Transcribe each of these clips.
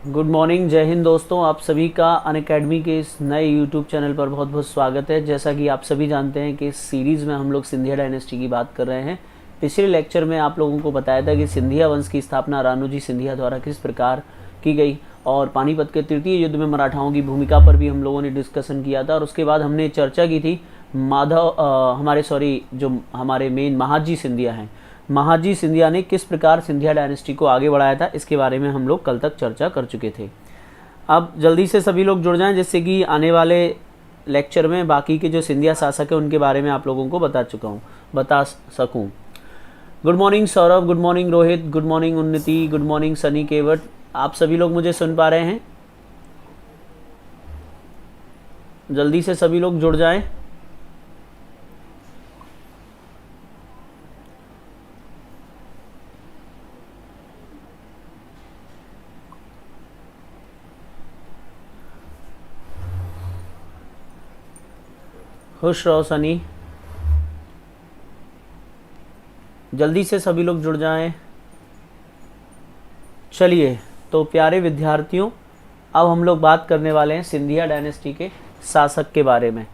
Good morning, जय हिंद दोस्तों। आप सभी का अनअकैडमी के इस नए यूट्यूब चैनल पर बहुत बहुत स्वागत है। जैसा कि आप सभी जानते हैं कि इस सीरीज़ में हम लोग सिंधिया डायनेस्टी की बात कर रहे हैं। पिछले लेक्चर में आप लोगों को बताया था कि सिंधिया वंश की स्थापना राणोजी सिंधिया द्वारा किस प्रकार की गई, और पानीपत के तृतीय युद्ध में मराठाओं की भूमिका पर भी हम लोगों ने डिस्कशन किया था। और उसके बाद हमने चर्चा की थी हमारे मेन महाजी सिंधिया हैं, महाजी सिंधिया ने किस प्रकार सिंधिया डायनेस्टी को आगे बढ़ाया था, इसके बारे में हम लोग कल तक चर्चा कर चुके थे। अब जल्दी से सभी लोग जुड़ जाएं, जिससे कि आने वाले लेक्चर में बाकी के जो सिंधिया शासक हैं उनके बारे में आप लोगों को बता सकूं। Good morning Saurabh, good morning Rohit, good morning उन्नति, गुड मॉर्निंग सनी केवट। आप सभी लोग मुझे सुन पा रहे हैं? जल्दी से सभी लोग जुड़ जाएं। खुश रहो सनी, जल्दी से सभी लोग जुड़ जाएं। चलिए तो प्यारे विद्यार्थियों, अब हम लोग बात करने वाले हैं सिंधिया डायनेस्टी के शासक के बारे में।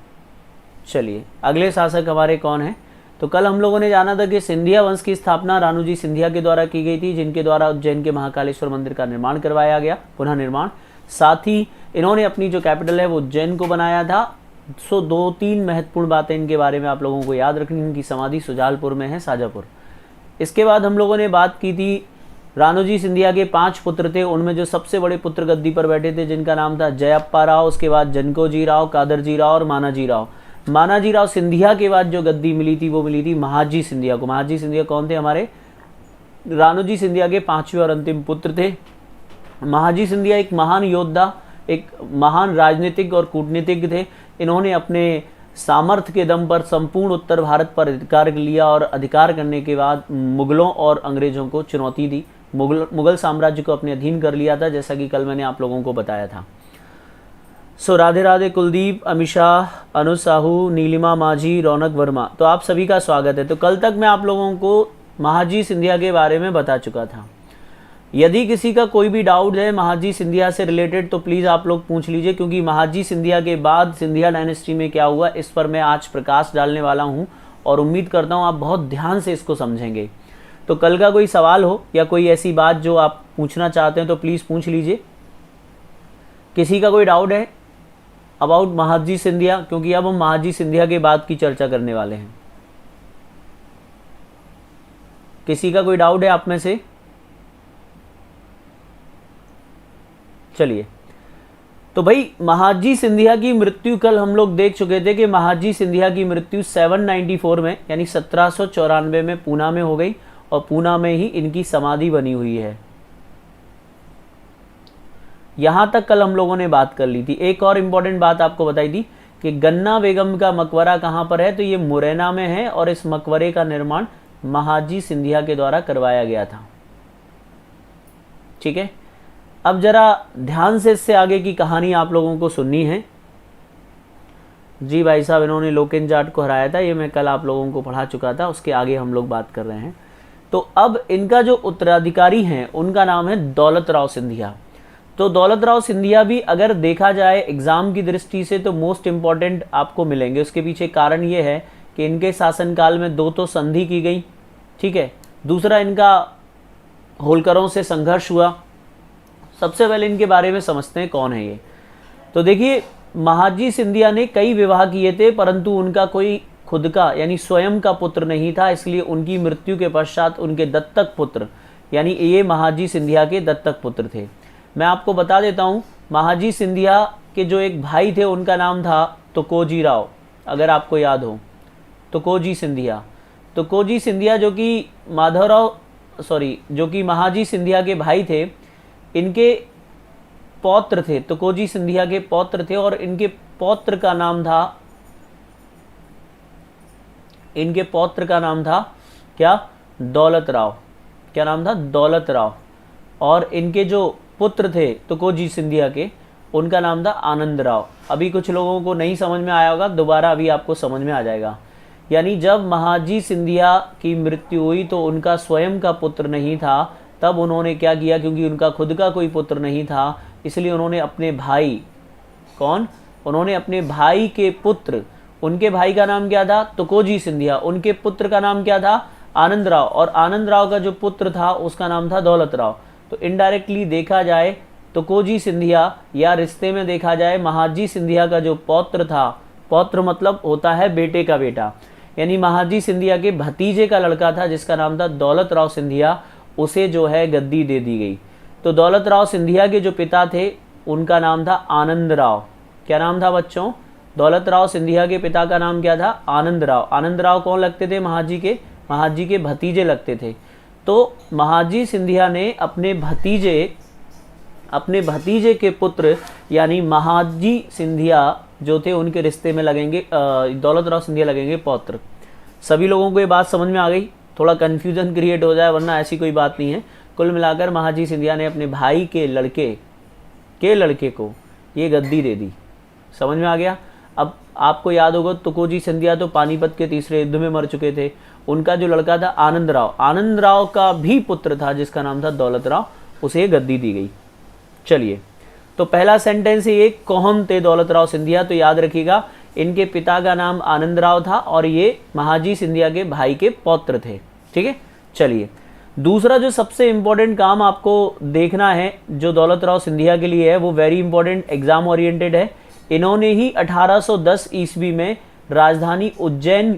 चलिए, अगले शासक हमारे कौन हैं? तो कल हम लोगों ने जाना था कि सिंधिया वंश की स्थापना राणोजी सिंधिया के द्वारा की गई थी, जिनके द्वारा उज्जैन के महाकालेश्वर मंदिर का निर्माण करवाया गया, पुनः निर्माण। साथ ही इन्होंने अपनी जो कैपिटल है वो उज्जैन को बनाया था। सो 2-3 महत्वपूर्ण बातें इनके बारे में आप लोगों को याद रखनी। इनकी समाधि सुजालपुर में है, शाजापुर। इसके बाद हम लोगों ने बात की थी राणोजी सिंधिया के 5 पुत्र थे। उनमें जो सबसे बड़े पुत्र गद्दी पर बैठे थे, जिनका नाम था जयप्पा राव, उसके बाद जनकोजी राव, कादरजी राव और मानाजी राव। मानाजी राव सिंधिया के बाद जो गद्दी मिली थी वो मिली थी महाजी सिंधिया को। महाजी सिंधिया कौन थे? हमारे राणोजी सिंधिया के 5वें और अंतिम पुत्र थे। महाजी सिंधिया एक महान योद्धा, एक महान राजनीतिक और कूटनीतिज्ञ थे। इन्होंने अपने सामर्थ्य के दम पर संपूर्ण उत्तर भारत पर अधिकार लिया और अधिकार करने के बाद मुगलों और अंग्रेजों को चुनौती दी। मुगल साम्राज्य को अपने अधीन कर लिया था, जैसा कि कल मैंने आप लोगों को बताया था। सो राधे राधे कुलदीप, अमीषा, अनु साहू, नीलिमा माझी, रौनक वर्मा, तो आप सभी का स्वागत है। तो कल तक मैं आप लोगों को महाजी सिंधिया के बारे में बता चुका था। यदि किसी का कोई भी डाउट है महाजी सिंधिया से रिलेटेड तो प्लीज़ आप लोग पूछ लीजिए, क्योंकि महाजी सिंधिया के बाद सिंधिया डायनेस्टी में क्या हुआ इस पर मैं आज प्रकाश डालने वाला हूं, और उम्मीद करता हूं आप बहुत ध्यान से इसको समझेंगे। तो कल का कोई सवाल हो या कोई ऐसी बात जो आप पूछना चाहते हैं तो प्लीज़ पूछ लीजिए। किसी का कोई डाउट है अबाउट महाजी सिंधिया? क्योंकि अब हम महाजी सिंधिया के बाद की चर्चा करने वाले हैं। किसी का कोई डाउट है आप में से? चलिए, तो भाई महाजी सिंधिया की मृत्यु कल हम लोग देख चुके थे कि महाजी सिंधिया की मृत्यु 794 में यानी 1794 में पूना में हो गई, और पूना में ही इनकी समाधि बनी हुई है। यहां तक कल हम लोगों ने बात कर ली थी। एक और इंपॉर्टेंट बात आपको बताई थी कि गन्ना बेगम का मकबरा कहां पर है, तो ये मुरैना में है, और इस मकबरे का निर्माण महाजी सिंधिया के द्वारा करवाया गया था। ठीक है, अब जरा ध्यान से इससे आगे की कहानी आप लोगों को सुननी है। जी भाई साहब, इन्होंने लोकेन जाट को हराया था, ये मैं कल आप लोगों को पढ़ा चुका था, उसके आगे हम लोग बात कर रहे हैं। तो अब इनका जो उत्तराधिकारी हैं उनका नाम है दौलत राव सिंधिया। तो दौलत राव सिंधिया भी अगर देखा जाए एग्जाम की दृष्टि से तो मोस्ट इंपॉर्टेंट आपको मिलेंगे। उसके पीछे कारण ये है कि इनके शासनकाल में 2 तो संधि की गई, ठीक है, दूसरा इनका होलकरों से संघर्ष हुआ। सबसे पहले इनके बारे में समझते हैं कौन है ये। तो देखिए, महाजी सिंधिया ने कई विवाह किए थे, परंतु उनका कोई खुद का यानी स्वयं का पुत्र नहीं था, इसलिए उनकी मृत्यु के पश्चात उनके दत्तक पुत्र यानी ये महाजी सिंधिया के दत्तक पुत्र थे। मैं आपको बता देता हूँ, महाजी सिंधिया के जो एक भाई थे उनका नाम था तुकोजी राव, अगर आपको याद हो, तुकोजी सिंधिया। तुकोजी सिंधिया जो कि महाजी सिंधिया के भाई थे, इनके पौत्र थे, तुकोजी सिंधिया के पौत्र थे, और इनके पौत्र का नाम था क्या? दौलत राव। क्या नाम था? दौलत राव। और इनके जो पुत्र थे तुकोजी सिंधिया के, उनका नाम था आनंद राव। अभी कुछ लोगों को नहीं समझ में आया होगा, दोबारा अभी आपको समझ में आ जाएगा। यानी जब महाजी सिंधिया की मृत्यु हुई तो उनका स्वयं का पुत्र नहीं था, तब उन्होंने क्या किया, क्योंकि उनका खुद का कोई पुत्र नहीं था, इसलिए उन्होंने अपने भाई, कौन, उन्होंने अपने भाई के पुत्र, उनके भाई का नाम क्या था, तुकोजी सिंधिया, उनके पुत्र का नाम क्या था, आनंद राव, और आनंद राव का जो पुत्र था उसका नाम था दौलत राव। तो इनडायरेक्टली देखा जाए तुकोजी सिंधिया, या रिश्ते में देखा जाए महाजी सिंधिया का जो पौत्र था, पौत्र मतलब होता है बेटे का बेटा, यानी महाजी सिंधिया के भतीजे का लड़का था जिसका नाम था दौलत राव सिंधिया, उसे जो है गद्दी दे दी गई। तो दौलत राव सिंधिया के जो पिता थे उनका नाम था आनंद राव। क्या नाम था बच्चों, दौलत राव सिंधिया के पिता का नाम क्या था, आनंद राव। आनंद राव कौन लगते थे, महाजी के भतीजे लगते थे। तो महाजी सिंधिया ने अपने भतीजे के पुत्र यानी महाजी सिंधिया जो थे उनके रिश्ते में लगेंगे दौलत राव सिंधिया लगेंगे पौत्र। सभी लोगों को ये बात समझ में आ गई, थोड़ा कन्फ्यूजन क्रिएट हो जाए वरना ऐसी कोई बात नहीं है। कुल मिलाकर महाजी सिंधिया ने अपने भाई के लड़के को ये गद्दी दे दी। समझ में आ गया। अब आपको याद होगा तुकोजी सिंधिया तो पानीपत के तीसरे युद्ध में मर चुके थे, उनका जो लड़का था आनंद राव का भी पुत्र था जिसका नाम था दौलत राव, उसे गद्दी दी गई। चलिए, तो पहला सेंटेंस ये, कौन थे दौलत राव सिंधिया, तो याद रखिएगा इनके पिता का नाम आनंद राव था और ये महाजी सिंधिया के भाई के पौत्र थे। ठीक है, चलिए दूसरा जो सबसे इंपॉर्टेंट काम आपको देखना है जो दौलत राव सिंधिया के लिए है वो वेरी इंपॉर्टेंट, एग्जाम ओरिएंटेड है। इन्होंने ही 1810 ईस्वी में राजधानी उज्जैन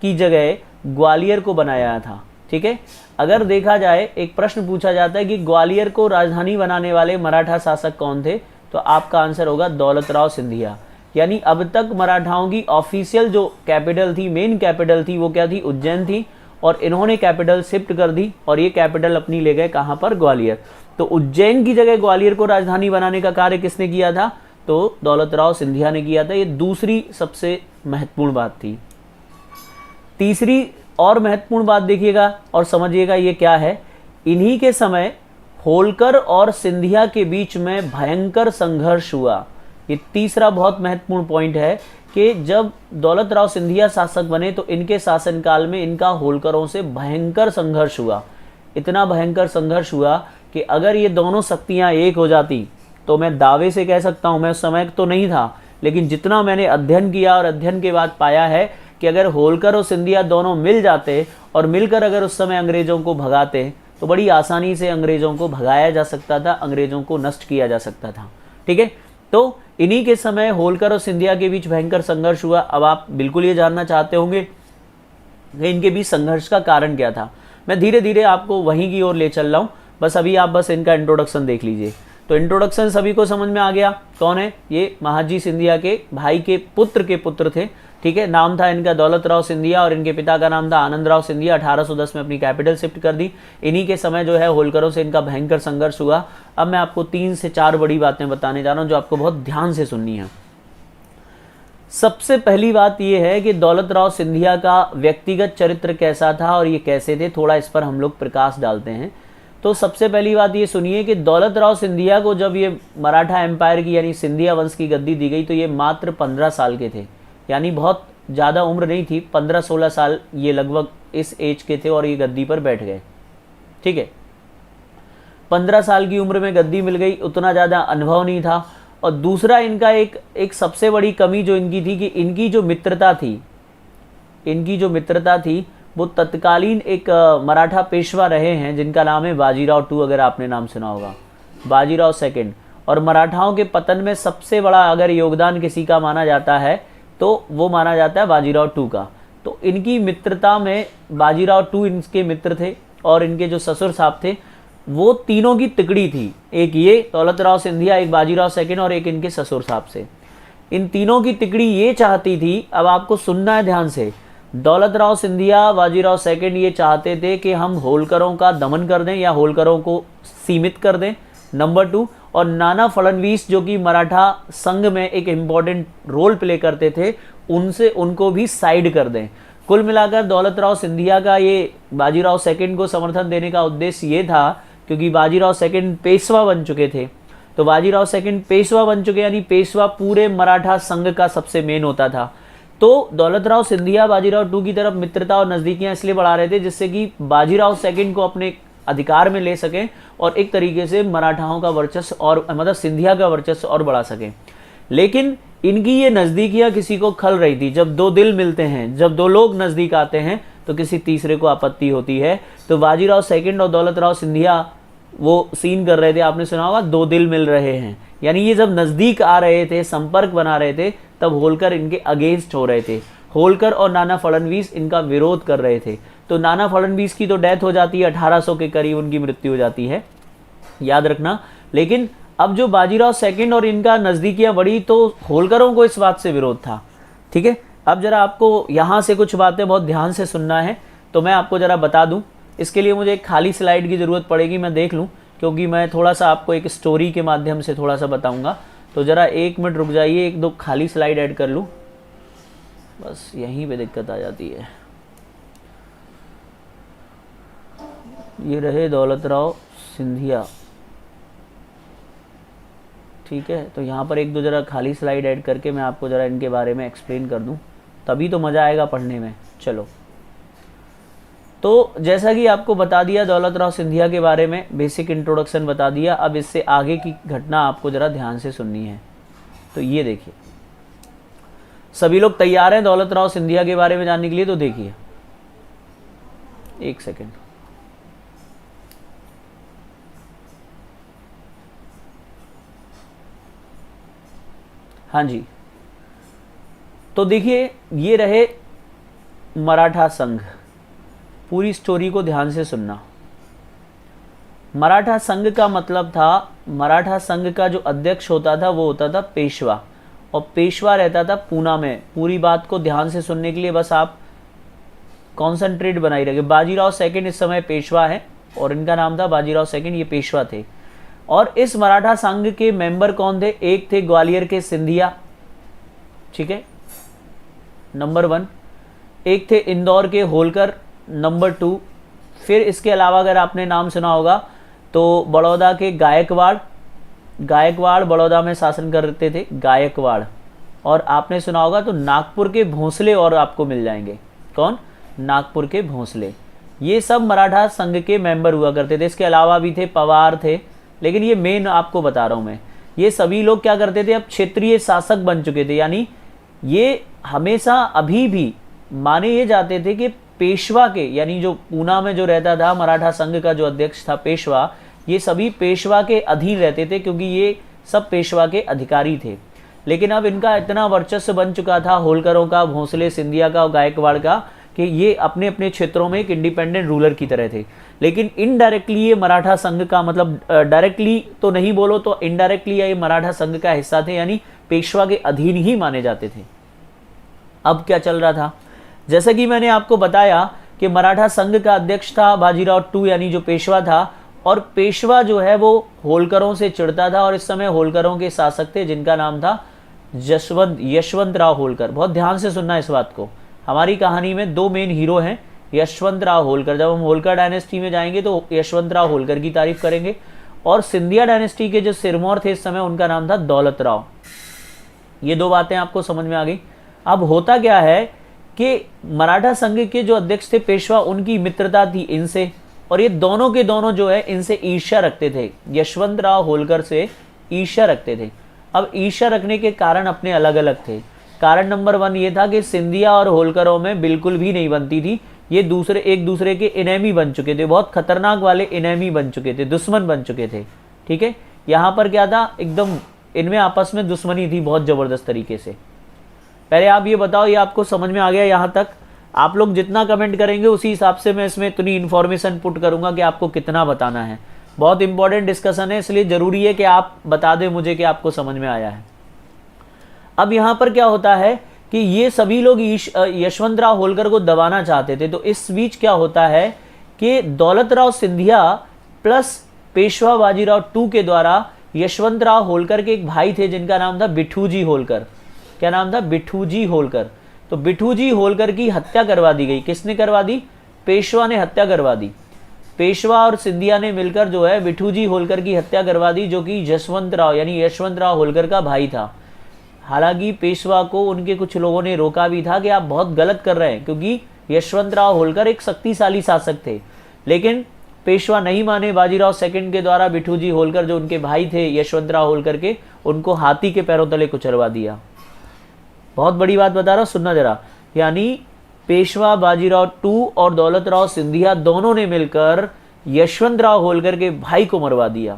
की जगह ग्वालियर को बनाया था। ठीक है, अगर देखा जाए एक प्रश्न पूछा जाता है कि ग्वालियर को राजधानी बनाने वाले मराठा शासक कौन थे, तो आपका आंसर होगा दौलत राव सिंधिया। यानी अब तक मराठाओं की ऑफिशियल जो कैपिटल थी, मेन कैपिटल थी, वो क्या थी, उज्जैन थी, और इन्होंने कैपिटल शिफ्ट कर दी और ये कैपिटल अपनी ले गए कहां पर, ग्वालियर। तो उज्जैन की जगह ग्वालियर को राजधानी बनाने का कार्य किसने किया था, तो दौलत राव सिंधिया ने किया था। ये दूसरी सबसे महत्वपूर्ण बात थी। तीसरी और महत्वपूर्ण बात देखिएगा और समझिएगा ये क्या है। इन्हीं के समय होलकर और सिंधिया के बीच में भयंकर संघर्ष हुआ। ये तीसरा बहुत महत्वपूर्ण पॉइंट है कि जब दौलत राव सिंधिया शासक बने तो इनके शासनकाल में इनका होलकरों से भयंकर संघर्ष हुआ। इतना भयंकर संघर्ष हुआ कि अगर ये दोनों शक्तियां एक हो जाती तो मैं दावे से कह सकता हूं, मैं उस समय तो नहीं था, लेकिन जितना मैंने अध्ययन किया और अध्ययन के बाद पाया है कि अगर होलकर और सिंधिया दोनों मिल जाते और मिलकर अगर उस समय अंग्रेजों को भगाते तो बड़ी आसानी से अंग्रेजों को भगाया जा सकता था, अंग्रेजों को नष्ट किया जा सकता था। ठीक है, तो इन्हीं के समय होलकर और सिंधिया के बीच भयंकर संघर्ष हुआ। अब आप बिल्कुल ये जानना चाहते होंगे कि इनके बीच संघर्ष का कारण क्या था। मैं धीरे धीरे आपको वहीं की ओर ले चल रहा हूँ, बस अभी आप बस इनका इंट्रोडक्शन देख लीजिए। तो इंट्रोडक्शन सभी को समझ में आ गया। कौन है ये, महाजी सिंधिया के भाई के पुत्र थे। ठीक है, नाम था इनका दौलत राव सिंधिया और इनके पिता का नाम था आनंद राव सिंधिया। 1810 में अपनी कैपिटल शिफ्ट कर दी। इन्हीं के समय जो है होलकरों से इनका भयंकर संघर्ष हुआ। अब मैं आपको 3 से 4 बड़ी बातें बताने जा रहा हूं जो आपको बहुत ध्यान से सुननी है। सबसे पहली बात यह है कि दौलत राव सिंधिया का व्यक्तिगत चरित्र कैसा था और ये कैसे थे, थोड़ा इस पर हम लोग प्रकाश डालते हैं। तो सबसे पहली बात ये सुनिए कि दौलत राव सिंधिया को जब ये मराठा एम्पायर की यानी सिंधिया वंश की गद्दी दी गई तो ये मात्र 15 साल के थे, यानी बहुत ज़्यादा उम्र नहीं थी, 15-16 साल ये लगभग इस एज के थे और ये गद्दी पर बैठ गए। ठीक है, 15 साल की उम्र में गद्दी मिल गई, उतना ज़्यादा अनुभव नहीं था। और दूसरा इनका एक सबसे बड़ी कमी जो इनकी थी कि इनकी जो मित्रता थी वो तत्कालीन एक मराठा पेशवा रहे हैं जिनका नाम है बाजीराव टू, अगर आपने नाम सुना होगा, बाजीराव सेकंड। और मराठाओं के पतन में सबसे बड़ा अगर योगदान किसी का माना जाता है तो वो माना जाता है बाजीराव टू का। तो इनकी मित्रता में बाजीराव टू इनके मित्र थे और इनके जो ससुर साहब थे वो तीनों की तिकड़ी थी, एक ये दौलत राव सिंधिया, एक बाजीराव सेकंड और एक इनके ससुर साहब से। इन तीनों की तिकड़ी ये चाहती थी, अब आपको सुनना है ध्यान से, दौलत राव सिंधिया, बाजीराव सेकंड ये चाहते थे कि हम होलकरों का दमन कर दें या होलकरों को सीमित कर दें, नंबर 2। और नाना फडणवीस जो कि मराठा संघ में एक इम्पॉर्टेंट रोल प्ले करते थे, उनको भी साइड कर दें। कुल मिलाकर दौलत राव सिंधिया का ये बाजीराव सेकंड को समर्थन देने का उद्देश्य ये था क्योंकि बाजीराव सेकंड पेशवा बन चुके थे। तो बाजीराव सेकंड पेशवा बन चुके यानी पेशवा पूरे मराठा संघ का सबसे मेन होता था। तो दौलत राव सिंधिया बाजीराव टू की तरफ मित्रता और नज़दीकियां इसलिए बढ़ा रहे थे जिससे कि बाजीराव सेकंड को अपने अधिकार में ले सकें और एक तरीके से मराठाओं का वर्चस्व और मतलब सिंधिया का वर्चस्व और बढ़ा सकें। लेकिन इनकी ये नज़दीकियाँ किसी को खल रही थी। जब दो दिल मिलते हैं, जब दो लोग नज़दीक आते हैं तो किसी तीसरे को आपत्ति होती है। तो बाजीराव सेकंड और दौलत राव सिंधिया वो सीन कर रहे थे, आपने सुना होगा, दो दिल मिल रहे हैं, यानी ये जब नज़दीक आ रहे थे, संपर्क बना रहे थे, तब होलकर इनके अगेंस्ट हो रहे थे। होलकर और नाना फडणवीस इनका विरोध कर रहे थे। तो नाना फडणवीस की तो डेथ हो जाती है, 1800 के करीब उनकी मृत्यु हो जाती है, याद रखना। लेकिन अब जो बाजीराव सेकंड और इनका नज़दीकियाँ बढ़ी तो होलकरों को इस बात से विरोध था। ठीक है, अब जरा आपको यहाँ से कुछ बातें बहुत ध्यान से सुनना है, तो मैं आपको जरा बता दूँ। इसके लिए मुझे एक खाली स्लाइड की ज़रूरत पड़ेगी, मैं देख लूँ, क्योंकि मैं थोड़ा सा आपको एक स्टोरी के माध्यम से थोड़ा सा बताऊँगा। तो ज़रा 1 मिनट रुक जाइए, 1-2 खाली स्लाइड ऐड कर लूँ, बस यहीं पे दिक्कत आ जाती है। ये रहे दौलत राव सिंधिया, ठीक है। तो यहाँ पर 1-2 ज़रा खाली स्लाइड ऐड करके मैं आपको ज़रा इनके बारे में एक्सप्लेन कर दूँ, तभी तो मज़ा आएगा पढ़ने में। चलो, तो जैसा कि आपको बता दिया दौलत राव सिंधिया के बारे में, बेसिक इंट्रोडक्शन बता दिया। अब इससे आगे की घटना आपको ज़रा ध्यान से सुननी है। तो ये देखिए, सभी लोग तैयार हैं दौलत राव सिंधिया के बारे में जानने के लिए? तो देखिए, 1 सेकेंड। हाँ जी, तो देखिए, ये रहे मराठा संघ। पूरी स्टोरी को ध्यान से सुनना। मराठा संघ का मतलब था, मराठा संघ का जो अध्यक्ष होता था वो होता था पेशवा, और पेशवा रहता था पूना में। पूरी बात को ध्यान से सुनने के लिए बस आप कॉन्सेंट्रेट बनाई रखिए। बाजीराव सेकंड इस समय पेशवा है और इनका नाम था बाजीराव सेकंड, ये पेशवा थे। और इस मराठा संघ के मेंबर कौन थे? एक थे ग्वालियर के सिंधिया, ठीक है, नंबर 1। एक थे इंदौर के होलकर, नंबर 2। फिर इसके अलावा अगर आपने नाम सुना होगा तो बड़ौदा के गायकवाड़, गायकवाड़ बड़ौदा में शासन करते थे, गायकवाड़। और आपने सुना होगा तो नागपुर के भोंसले और आपको मिल जाएंगे। कौन? नागपुर के भोंसले। ये सब मराठा संघ के मेंबर हुआ करते थे। इसके अलावा भी थे, पवार थे, लेकिन ये मेन आपको बता रहा हूँ मैं। ये सभी लोग क्या करते थे, अब क्षेत्रीय शासक बन चुके थे, यानी ये हमेशा अभी भी माने ये जाते थे कि पेशवा के, यानी जो पूना में जो रहता था मराठा संघ का जो अध्यक्ष था पेशवा, ये सभी पेशवा के अधीन रहते थे, क्योंकि ये सब पेशवा के अधिकारी थे। लेकिन अब इनका इतना वर्चस्व बन चुका था, होलकरों का, भोंसले, सिंधिया का और गायकवाड़ का, कि ये अपने अपने क्षेत्रों में एक इंडिपेंडेंट रूलर की तरह थे। लेकिन इनडायरेक्टली ये मराठा संघ का, मतलब डायरेक्टली तो नहीं बोलो तो इनडायरेक्टली ये मराठा संघ का हिस्सा थे, यानी पेशवा के अधीन ही माने जाते थे। अब क्या चल रहा था, जैसा कि मैंने आपको बताया कि मराठा संघ का अध्यक्ष था बाजीराव 2, यानी जो पेशवा था। और पेशवा जो है वो होलकरों से चिढ़ता था, और इस समय होलकरों के शासक थे जिनका नाम था यशवंत राव होलकर। बहुत ध्यान से सुनना इस बात को। हमारी कहानी में 2 मेन हीरो हैं, यशवंत राव होलकर। जब हम होलकर डायनेस्टी में जाएंगे तो यशवंत राव होलकर की तारीफ करेंगे। और सिंधिया डायनेस्टी के जो सिरमौर थे इस समय, उनका नाम था दौलत राव। ये 2 बातें आपको समझ में आ गई। अब होता क्या है कि मराठा संघ के जो अध्यक्ष थे पेशवा, उनकी मित्रता थी इनसे, और ये दोनों के दोनों जो है इनसे ईर्ष्या रखते थे, यशवंत राव होलकर से ईर्ष्या रखते थे। अब ईर्ष्या रखने के कारण अपने अलग अलग थे। कारण नंबर 1 ये था कि सिंधिया और होलकरों में बिल्कुल भी नहीं बनती थी। ये एक दूसरे के इनेमी बन चुके थे, बहुत खतरनाक वाले इनेमी बन चुके थे, दुश्मन बन चुके थे। ठीक है, यहाँ पर क्या था, एकदम इनमें आपस में दुश्मनी थी बहुत ज़बरदस्त तरीके से। पहले आप ये बताओ, ये आपको समझ में आ गया यहाँ तक? आप लोग जितना कमेंट करेंगे उसी हिसाब से मैं इसमें इतनी इन्फॉर्मेशन पुट करूँगा कि आपको कितना बताना है। बहुत इंपॉर्टेंट डिस्कशन है, इसलिए ज़रूरी है कि आप बता दें मुझे कि आपको समझ में आया है। अब यहाँ पर क्या होता है कि ये सभी लोग यशवंत राव होलकर को दबाना चाहते थे। तो इस बीच क्या होता है कि दौलत राव सिंधिया प्लस पेशवा बाजीराव 2 के द्वारा यशवंत राव होलकर के एक भाई थे जिनका नाम था बिठूजी होलकर। क्या नाम था? बिठूजी होलकर। तो बिठूजी होलकर की हत्या करवा दी गई। किसने करवा दी? पेशवा ने हत्या करवा दी। पेशवा और सिंधिया ने मिलकर जो है बिठूजी होलकर की हत्या करवा दी, जो कि यशवंत राव यानी यशवंत राव होलकर का भाई था। हालांकि पेशवा को उनके कुछ लोगों ने रोका भी था कि आप बहुत गलत कर रहे हैं, क्योंकि यशवंत राव होलकर एक शक्तिशाली शासक थे। लेकिन पेशवा नहीं माने बाजीराव सेकंड के द्वारा बिठूजी होलकर जो उनके भाई थे यशवंतराव होलकर के, उनको हाथी के पैरों तले कुचलवा दिया। बहुत बड़ी बात बता रहा हूं, सुनना जरा। यानी पेशवा बाजीराव टू और दौलतराव सिंधिया दोनों ने मिलकर यशवंतराव होलकर के भाई को मरवा दिया।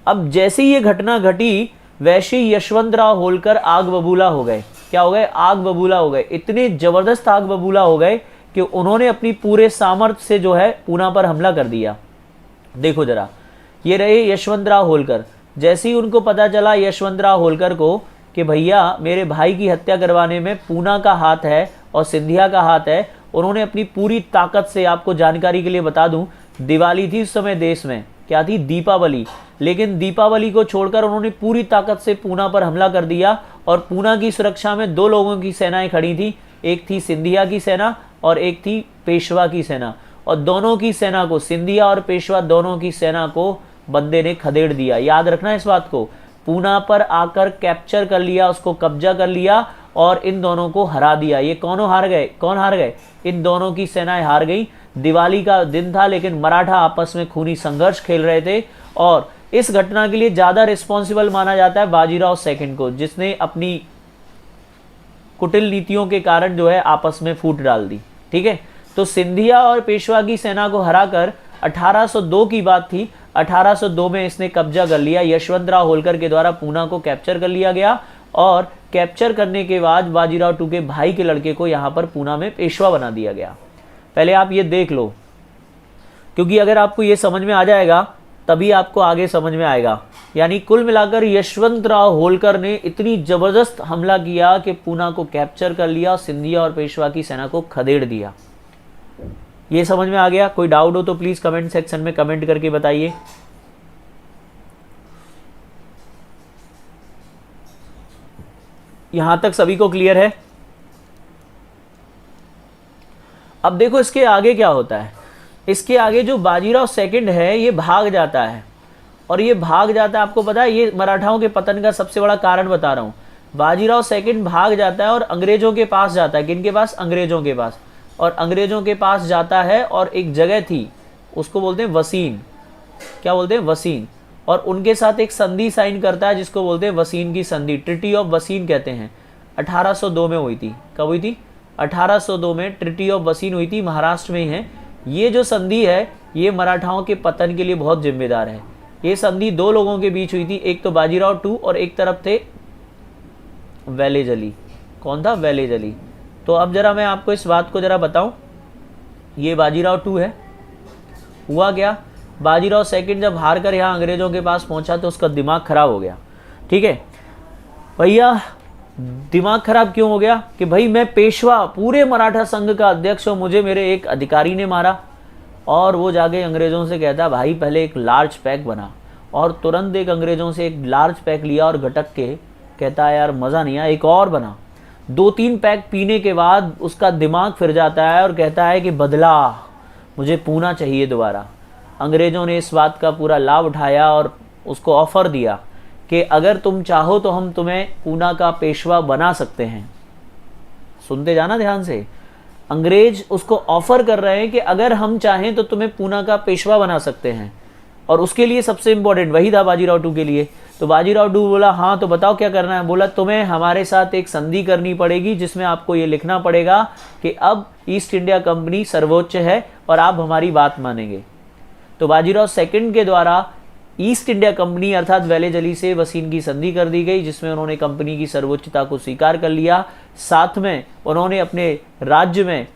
अब जैसे ही ये घटना घटी वैसे ही यशवंतराव होलकर आग बबूला हो गए। क्या हो गए? आग बबूला हो गए। इतने जबरदस्त आग बबूला हो गए कि उन्होंने अपनी पूरे सामर्थ्य से जो है पूना पर हमला कर दिया। देखो जरा, ये रहे यशवंतराव होलकर। जैसे ही उनको पता चला यशवंतराव होलकर को कि भैया मेरे भाई की हत्या करवाने में पूना का हाथ है और सिंधिया का हाथ है, उन्होंने अपनी पूरी ताकत से, आपको जानकारी के लिए बता दूं, दिवाली थी उस समय देश में, क्या थी? दीपावली। लेकिन दीपावली को छोड़कर उन्होंने पूरी ताकत से पूना पर हमला कर दिया और पूना की सुरक्षा में दो लोगों की सेनाएं खड़ी थी, एक थी सिंधिया की सेना और एक थी पेशवा की सेना। और दोनों की सेना को, सिंधिया और पेशवा दोनों की सेना को बंदे ने खदेड़ दिया। याद रखना इस बात को, पूना पर आकर कैप्चर कर लिया, उसको कब्जा कर लिया और इन दोनों को हरा दिया। ये कौन हार गए? कौन हार गए? इन दोनों की सेनाएं हार गई। दिवाली का दिन था लेकिन मराठा आपस में खूनी संघर्ष खेल रहे थे और इस घटना के लिए ज्यादा रिस्पॉन्सिबल माना जाता है बाजीराव सेकंड को, जिसने अपनी कुटिल नीतियों के कारण जो है आपस में फूट डाल दी। ठीक है, तो सिंधिया और पेशवा की सेना को हराकर 1802 की बात थी, 1802 में इसने कब्जा कर लिया। यशवंतराव होलकर के द्वारा पूना को कैप्चर कर लिया गया और कैप्चर करने के बाद बाजीराव टू के भाई के लड़के को यहां पर पूना में पेशवा बना दिया गया। पहले आप ये देख लो, क्योंकि अगर आपको ये समझ में आ जाएगा तभी आपको आगे समझ में आएगा। यानी कुल मिलाकर यशवंतराव होलकर ने इतनी जबरदस्त हमला किया कि पूना को कैप्चर कर लिया, सिंधिया और पेशवा की सेना को खदेड़ दिया। ये समझ में आ गया? कोई डाउट हो तो प्लीज कमेंट सेक्शन में कमेंट करके बताइए। यहां तक सभी को क्लियर है? अब देखो इसके आगे क्या होता है। इसके आगे जो बाजीराव सेकंड है ये भाग जाता है और ये भाग जाता है, आपको पता है ये मराठाओं के पतन का सबसे बड़ा कारण बता रहा हूं। बाजीराव सेकंड भाग जाता है और अंग्रेजों के पास जाता है। किनके पास? अंग्रेजों के पास। और अंग्रेजों के पास जाता है और एक जगह थी उसको बोलते हैं वसीन। क्या बोलते हैं? वसीन। और उनके साथ एक संधि साइन करता है जिसको बोलते हैं वसीन की संधि, ट्रिटी ऑफ वसीन कहते हैं। 1802 में हुई थी। कब हुई थी? 1802 में ट्रिटी ऑफ वसीन हुई थी, महाराष्ट्र में ही है। ये जो संधि है ये मराठाओं के पतन के लिए बहुत जिम्मेदार है। ये संधि दो लोगों के बीच हुई थी, एक तो बाजीराव टू और एक तरफ थे वेलेजली। कौन था? वेलेजली। तो अब जरा मैं आपको इस बात को जरा बताऊं, ये बाजीराव टू है। हुआ क्या? बाजीराव सेकंड जब हार कर यहाँ अंग्रेजों के पास पहुंचा तो उसका दिमाग खराब हो गया। ठीक है भैया, दिमाग खराब क्यों हो गया? कि भाई मैं पेशवा, पूरे मराठा संघ का अध्यक्ष हूं, मुझे मेरे एक अधिकारी ने मारा। और वो जाके अंग्रेजों से कहता भाई पहले एक लार्ज पैक बना, और तुरंत एक अंग्रेजों से एक लार्ज पैक लिया और घटक के कहता यार मज़ा नहीं आया, एक और बना। 2-3 पैक पीने के बाद उसका दिमाग फिर जाता है और कहता है कि बदला, मुझे पूना चाहिए दोबारा। अंग्रेजों ने इस बात का पूरा लाभ उठाया और उसको ऑफर दिया कि अगर तुम चाहो तो हम तुम्हें पूना का पेशवा बना सकते हैं। सुनते जाना ध्यान से, अंग्रेज उसको ऑफर कर रहे हैं कि अगर हम चाहें तो तुम्हें पूना का पेशवा बना सकते हैं। और उसके लिए सबसे इंपॉर्टेंट वही था बाजीराव टू के लिए। तो बाजीराव टू बोला हाँ तो बताओ क्या करना है। बोला तुम्हें हमारे साथ एक संधि करनी पड़ेगी जिसमें आपको ये लिखना पड़ेगा कि अब ईस्ट इंडिया कंपनी सर्वोच्च है और आप हमारी बात मानेंगे। तो बाजीराव सेकंड के द्वारा ईस्ट इंडिया कंपनी अर्थात वेलेजली से वसीन की संधि कर दी गई, जिसमें उन्होंने कंपनी की सर्वोच्चता को स्वीकार कर लिया। साथ में उन्होंने अपने राज्य में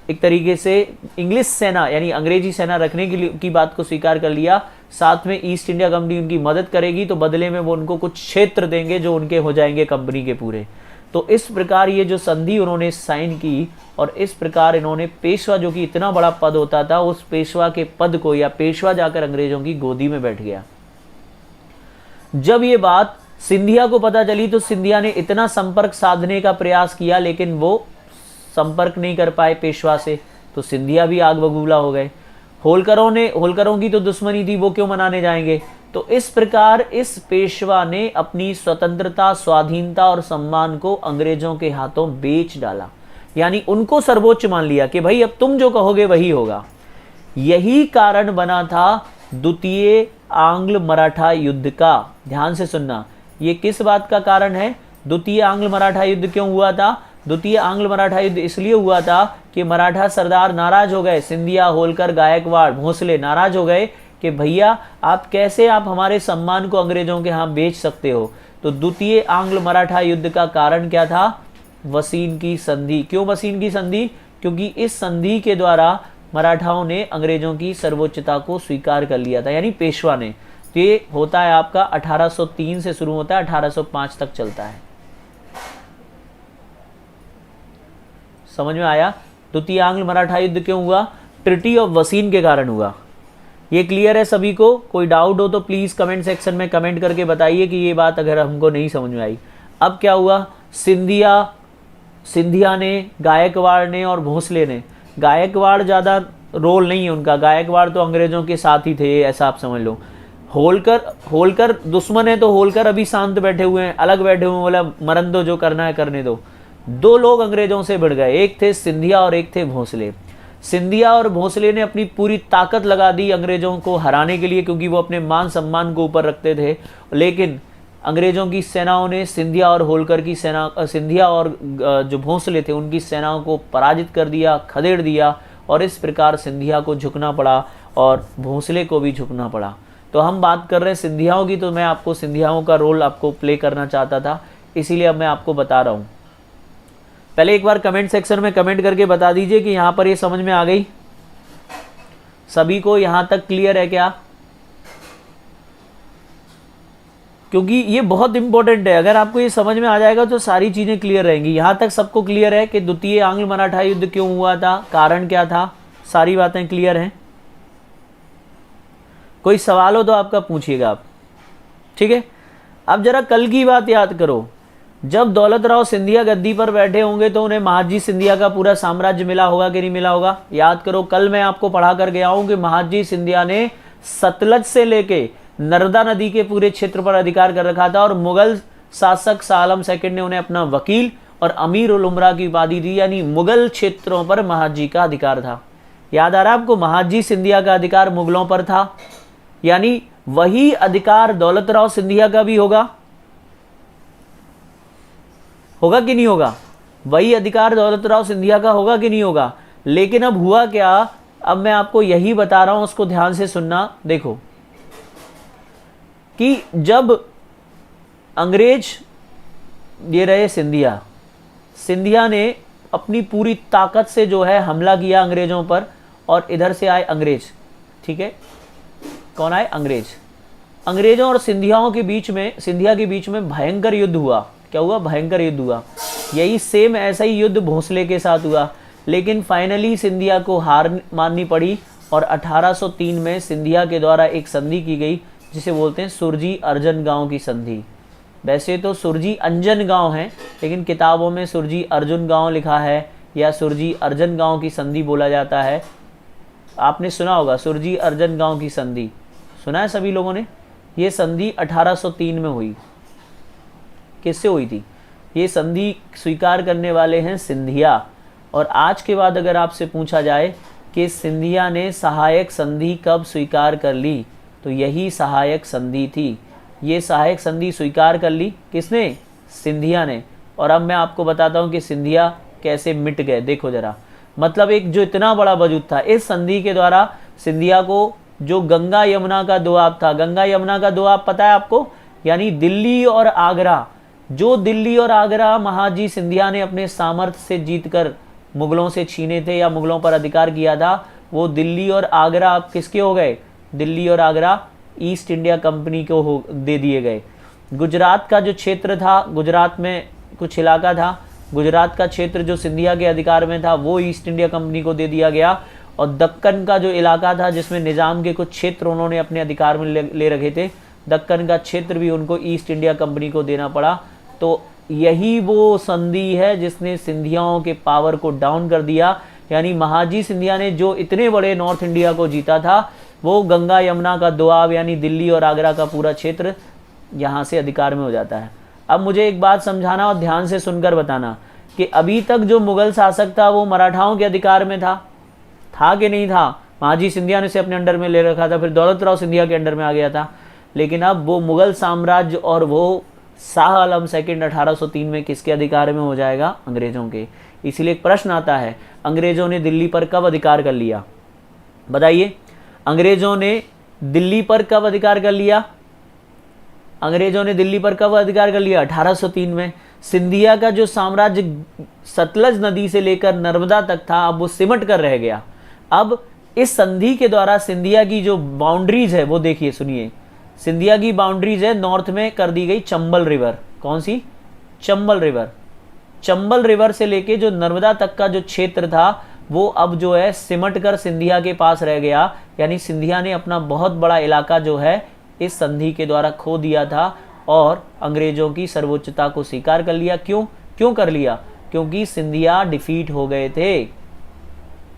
एक तरीके से इंग्लिश सेना यानी अंग्रेजी सेना रखने की बात को स्वीकार कर लिया। साथ में ईस्ट इंडिया कंपनी उनकी मदद करेगी तो बदले में वो उनको कुछ क्षेत्र देंगे जो उनके हो जाएंगे कंपनी के पूरे। तो इस प्रकार ये जो संधि उन्होंने साइन की और इस प्रकार इन्होंने पेशवा, जो कि इतना बड़ा पद होता था, उस पेशवा के पद को, या पेशवा जाकर अंग्रेजों की गोदी में बैठ गया। जब ये बात सिंधिया को पता चली तो सिंधिया ने इतना संपर्क साधने का प्रयास किया लेकिन वो संपर्क नहीं कर पाए पेशवा से, तो सिंधिया भी आग बबूला हो गए। होलकरों की तो दुश्मनी थी, वो क्यों मनाने जाएंगे। तो इस प्रकार इस पेशवा ने अपनी स्वतंत्रता, स्वाधीनता और सम्मान को अंग्रेजों के हाथों बेच डाला। यानी उनको सर्वोच्च मान लिया कि भाई अब तुम जो कहोगे वही होगा। यही कारण बना था द्वितीय आंग्ल मराठा युद्ध का। ध्यान से सुनना, ये किस बात का कारण है? द्वितीय आंग्ल मराठा युद्ध क्यों हुआ था? द्वितीय आंग्ल मराठा युद्ध इसलिए हुआ था कि मराठा सरदार नाराज हो गए, सिंधिया, होलकर, गायकवाड़, भोसले नाराज हो गए कि भैया आप कैसे आप हमारे सम्मान को अंग्रेजों के यहाँ बेच सकते हो। तो द्वितीय आंग्ल मराठा युद्ध का कारण क्या था? वसीन की संधि। क्यों वसीन की संधि? क्योंकि इस संधि के द्वारा मराठाओं ने अंग्रेजों की सर्वोच्चता को स्वीकार कर लिया था, यानी पेशवा ने। तो ये होता है आपका 1803 से शुरू होता है, 1805 तक चलता है। समझ में आया? द्वितीय आंग्ल मराठा युद्ध क्यों हुआ? ट्रिटी ऑफ वसीन के कारण हुआ। ये क्लियर है सभी को? कोई डाउट हो तो प्लीज कमेंट सेक्शन में कमेंट करके बताइए कि ये बात अगर हमको नहीं समझ में आई। अब क्या हुआ? सिंधिया ने, गायकवाड़ ने और भोसले ने, गायकवाड़ ज़्यादा रोल नहीं है उनका, गायकवाड़ तो अंग्रेजों के साथ ही थे, ऐसा आप समझ लो। होलकर दुश्मन है तो होलकर अभी शांत बैठे हुए हैं, अलग बैठे हुए हैं, बोला मरन दो, जो करना है करने दो। दो लोग अंग्रेजों से भिड़ गए, एक थे सिंधिया और एक थे भोसले। सिंधिया और भोसले ने अपनी पूरी ताकत लगा दी अंग्रेजों को हराने के लिए, क्योंकि वो अपने मान सम्मान को ऊपर रखते थे। लेकिन अंग्रेजों की सेनाओं ने सिंधिया और होलकर की सेना, सिंधिया और जो भोसले थे उनकी सेनाओं को पराजित कर दिया, खदेड़ दिया, और इस प्रकार सिंधिया को झुकना पड़ा और भोसले को भी झुकना पड़ा। तो हम बात कर रहे हैं सिंधियाओं की, तो मैं आपको सिंधियाओं का रोल आपको प्ले करना चाहता था, इसीलिए अब मैं आपको बता रहा हूँ। पहले एक बार कमेंट सेक्शन में कमेंट करके बता दीजिए कि यहाँ पर ये समझ में आ गई सभी को, यहाँ तक क्लियर है क्या? क्योंकि ये बहुत इंपॉर्टेंट है, अगर आपको ये समझ में आ जाएगा तो सारी चीज़ें क्लियर रहेंगी। यहाँ तक सबको क्लियर है कि द्वितीय आंग्ल मराठा युद्ध क्यों हुआ था, कारण क्या था, सारी बातें क्लियर हैं? कोई सवाल हो तो आपका पूछिएगा आप, ठीक है? अब जरा कल की बात याद करो, जब दौलत राव सिंधिया गद्दी पर बैठे होंगे तो उन्हें महादजी सिंधिया का पूरा साम्राज्य मिला होगा कि नहीं मिला होगा? याद करो, कल मैं आपको पढ़ा कर गया हूं कि महादजी सिंधिया ने सतलज से लेके नर्मदा नदी के पूरे क्षेत्र पर अधिकार कर रखा था, और मुगल शासक शाह आलम सेकंड ने उन्हें अपना वकील और अमीर उल उमरा की उपाधि दी, यानी मुगल क्षेत्रों पर महादजी का अधिकार था। याद आ रहा है आपको? महादजी सिंधिया का अधिकार मुगलों पर था, यानी वही अधिकार दौलत राव सिंधिया का भी होगा कि नहीं होगा? वही अधिकार दौलत राव सिंधिया का होगा कि नहीं होगा? लेकिन अब हुआ क्या, अब मैं आपको यही बता रहा हूं, उसको ध्यान से सुनना। देखो कि जब अंग्रेज ये रहे सिंधिया ने अपनी पूरी ताकत से जो है हमला किया अंग्रेजों पर, और इधर से आए अंग्रेज, ठीक है? कौन आए? अंग्रेजों और सिंधिया के बीच में भयंकर युद्ध हुआ। क्या हुआ? भयंकर युद्ध हुआ। यही सेम ऐसा ही युद्ध भोसले के साथ हुआ, लेकिन फाइनली सिंधिया को हार माननी पड़ी, और 1803 में सिंधिया के द्वारा एक संधि की गई जिसे बोलते हैं सुरजी अर्जन गांव की संधि। वैसे तो सुरजी अंजन गांव है, लेकिन किताबों में सुरजी अर्जुन गांव लिखा है या सुरजी अर्जन गांव की संधि बोला जाता है। आपने सुना होगा सुरजी अर्जन गांव की संधि, सुना है सभी लोगों ने? ये संधि 1803 में हुई। किससे हुई थी? ये संधि स्वीकार करने वाले हैं सिंधिया। और आज के बाद अगर आपसे पूछा जाए कि सिंधिया ने सहायक संधि कब स्वीकार कर ली, तो यही सहायक संधि थी। ये सहायक संधि स्वीकार कर ली किसने? सिंधिया ने। और अब मैं आपको बताता हूँ कि सिंधिया कैसे मिट गए। देखो जरा, मतलब एक जो इतना बड़ा वजूद था, इस संधि के द्वारा सिंधिया को जो गंगा यमुना का दोआब था, गंगा यमुना का दोआब पता है आपको? यानी दिल्ली और आगरा, जो दिल्ली और आगरा महादजी सिंधिया ने अपने सामर्थ्य से जीतकर मुगलों से छीने थे या मुगलों पर अधिकार किया था, वो दिल्ली और आगरा अब किसके हो गए? दिल्ली और आगरा ईस्ट इंडिया कंपनी को दे दिए गए। गुजरात का जो क्षेत्र था, गुजरात में कुछ इलाका था, गुजरात का क्षेत्र जो सिंधिया के अधिकार में था वो ईस्ट इंडिया कंपनी को दे दिया गया। और दक्कन का जो इलाका था जिसमें निज़ाम के कुछ क्षेत्र उन्होंने अपने अधिकार में ले रखे थे, दक्कन का क्षेत्र भी उनको ईस्ट इंडिया कंपनी को देना पड़ा। तो यही वो संधि है जिसने सिंधियाओं के पावर को डाउन कर दिया। यानी महादजी सिंधिया ने जो इतने बड़े नॉर्थ इंडिया को जीता था, वो गंगा यमुना का दोआब यानी दिल्ली और आगरा का पूरा क्षेत्र यहाँ से अधिकार में हो जाता है। अब मुझे एक बात समझाना और ध्यान से सुनकर बताना कि अभी तक जो मुगल शासक था वो मराठाओं के अधिकार में था कि नहीं था? महाजी सिंधिया ने इसे अपने अंडर में ले रखा था, फिर दौलत राव सिंधिया के अंडर में आ गया था। लेकिन अब वो मुगल साम्राज्य और वो शाह आलम सेकंड 1803 में किसके अधिकार में हो जाएगा? अंग्रेजों के। इसलिए एक प्रश्न आता है, अंग्रेजों ने दिल्ली पर कब अधिकार कर लिया? बताइए, अंग्रेजों ने दिल्ली पर कब अधिकार कर लिया? अंग्रेजों ने दिल्ली पर कब अधिकार कर लिया? 1803 में। सिंधिया का जो साम्राज्य सतलज नदी से लेकर नर्मदा तक था, अब वो सिमट कर रह गया। अब इस संधि के द्वारा सिंधिया की जो बाउंड्रीज है वो देखिए, सुनिए, सिंधिया की बाउंड्रीज है नॉर्थ में कर दी गई चंबल रिवर। कौन सी? चंबल रिवर। चंबल रिवर से लेके जो नर्मदा तक का जो क्षेत्र था वो अब जो है सिमट कर सिंधिया के पास रह गया। यानी सिंधिया ने अपना बहुत बड़ा इलाका जो है इस संधि के द्वारा खो दिया था और अंग्रेजों की सर्वोच्चता को स्वीकार कर लिया। क्यों कर लिया? क्योंकि सिंधिया डिफीट हो गए थे।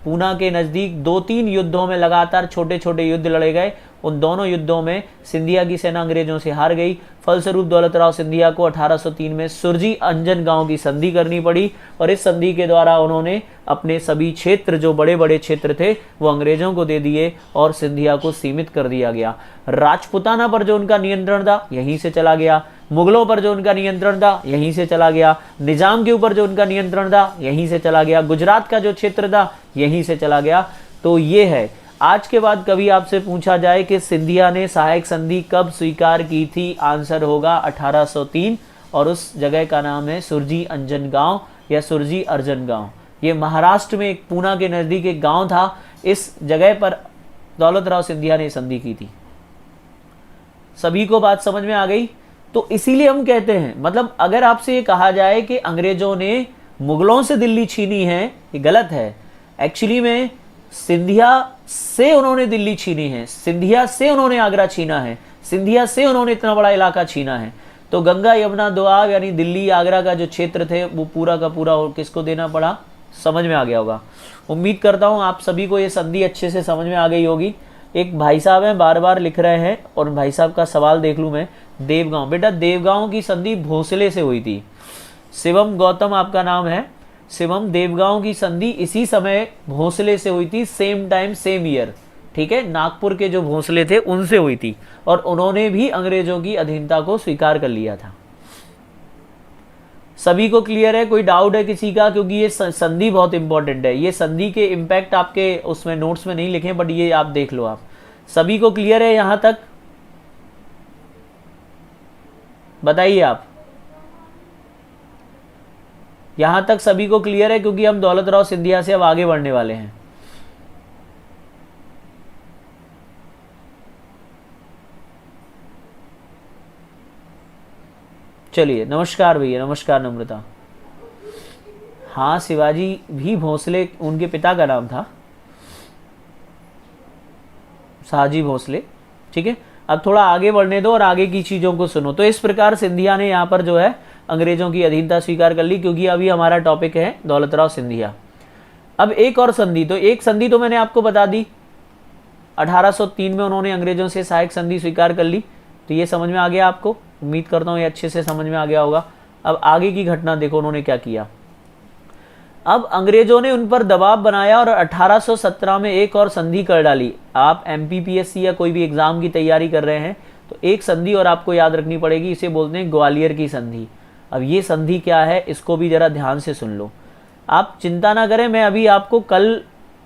पूना के नज़दीक 2-3 युद्धों में लगातार छोटे छोटे युद्ध लड़े गए। उन दोनों युद्धों में सिंधिया की सेना अंग्रेजों से हार गई। फलस्वरूप दौलत राव सिंधिया को 1803 में सुरजी अंजन गांव की संधि करनी पड़ी और इस संधि के द्वारा उन्होंने अपने सभी क्षेत्र, जो बड़े बड़े क्षेत्र थे, वो अंग्रेजों को दे दिए और सिंधिया को सीमित कर दिया गया। राजपुताना पर जो उनका नियंत्रण था यहीं से चला गया, मुगलों पर जो उनका नियंत्रण था यहीं से चला गया, निजाम के ऊपर जो उनका नियंत्रण था यहीं से चला गया, गुजरात का जो क्षेत्र था यहीं से चला गया। तो ये है, आज के बाद कभी आपसे पूछा जाए कि सिंधिया ने सहायक संधि कब स्वीकार की थी, आंसर होगा 1803 और उस जगह का नाम है सुरजी अंजन गांव या सुरजी अर्जन गांव। ये महाराष्ट्र में एक पूना के नज़दीक एक गांव था। इस जगह पर दौलत राव सिंधिया ने संधि की थी। सभी को बात समझ में आ गई? तो इसीलिए हम कहते हैं, मतलब अगर आपसे ये कहा जाए कि अंग्रेजों ने मुगलों से दिल्ली छीनी है, ये गलत है। एक्चुअली में सिंधिया से उन्होंने दिल्ली छीनी है, सिंधिया से उन्होंने आगरा छीना है, सिंधिया से उन्होंने इतना बड़ा इलाका छीना है। तो गंगा यमुना दोआब यानी दिल्ली आगरा का जो क्षेत्र थे वो पूरा का पूरा किसको देना पड़ा? समझ में आ गया होगा। उम्मीद करता हूँ आप सभी को ये संधि अच्छे से समझ में आ गई होगी। एक भाई साहब हैं, बार बार लिख रहे हैं और भाई साहब का सवाल देख लूँ मैं। देवगांव, बेटा देवगांव की संधि भोसले से हुई थी। शिवम गौतम आपका नाम है। शिवम, देवगांव की संधि इसी समय भोसले से हुई थी, सेम टाइम सेम ईयर। ठीक है, नागपुर के जो भोसले थे उनसे हुई थी और उन्होंने भी अंग्रेजों की अधीनता को स्वीकार कर लिया था। सभी को क्लियर है? कोई डाउट है किसी का? क्योंकि ये संधि बहुत इंपॉर्टेंट है। ये संधि के इम्पैक्ट आपके उसमें नोट्स में नहीं लिखे, बट ये आप देख लो। आप सभी को क्लियर है यहां तक? बताइए आप, यहां तक सभी को क्लियर है? क्योंकि हम दौलत राव सिंधिया से अब आगे बढ़ने वाले हैं। चलिए, नमस्कार भैया, नमस्कार नम्रता। हाँ, शिवाजी भी भोसले उनके पिता का नाम था, शाहजी भोसले। ठीक है, अब थोड़ा आगे बढ़ने दो और आगे की चीज़ों को सुनो। तो इस प्रकार सिंधिया ने यहाँ पर जो है अंग्रेजों की अधीनता स्वीकार कर ली, क्योंकि अभी हमारा टॉपिक है दौलत राव सिंधिया। अब एक और संधि, तो एक संधि तो मैंने आपको बता दी, 1803 में उन्होंने अंग्रेजों से सहायक संधि स्वीकार कर ली। तो ये समझ में आ गया आपको? उम्मीद करता हूँ ये अच्छे से समझ में आ गया होगा। अब आगे की घटना देखो, उन्होंने क्या किया। अब अंग्रेजों ने उन पर दबाव बनाया और 1817 में एक और संधि कर डाली। आप MPPSC या कोई भी एग्जाम की तैयारी कर रहे हैं तो एक संधि और आपको याद रखनी पड़ेगी, इसे बोलते हैं ग्वालियर की संधि। अब ये संधि क्या है, इसको भी जरा ध्यान से सुन लो। आप चिंता ना करें, मैं अभी आपको कल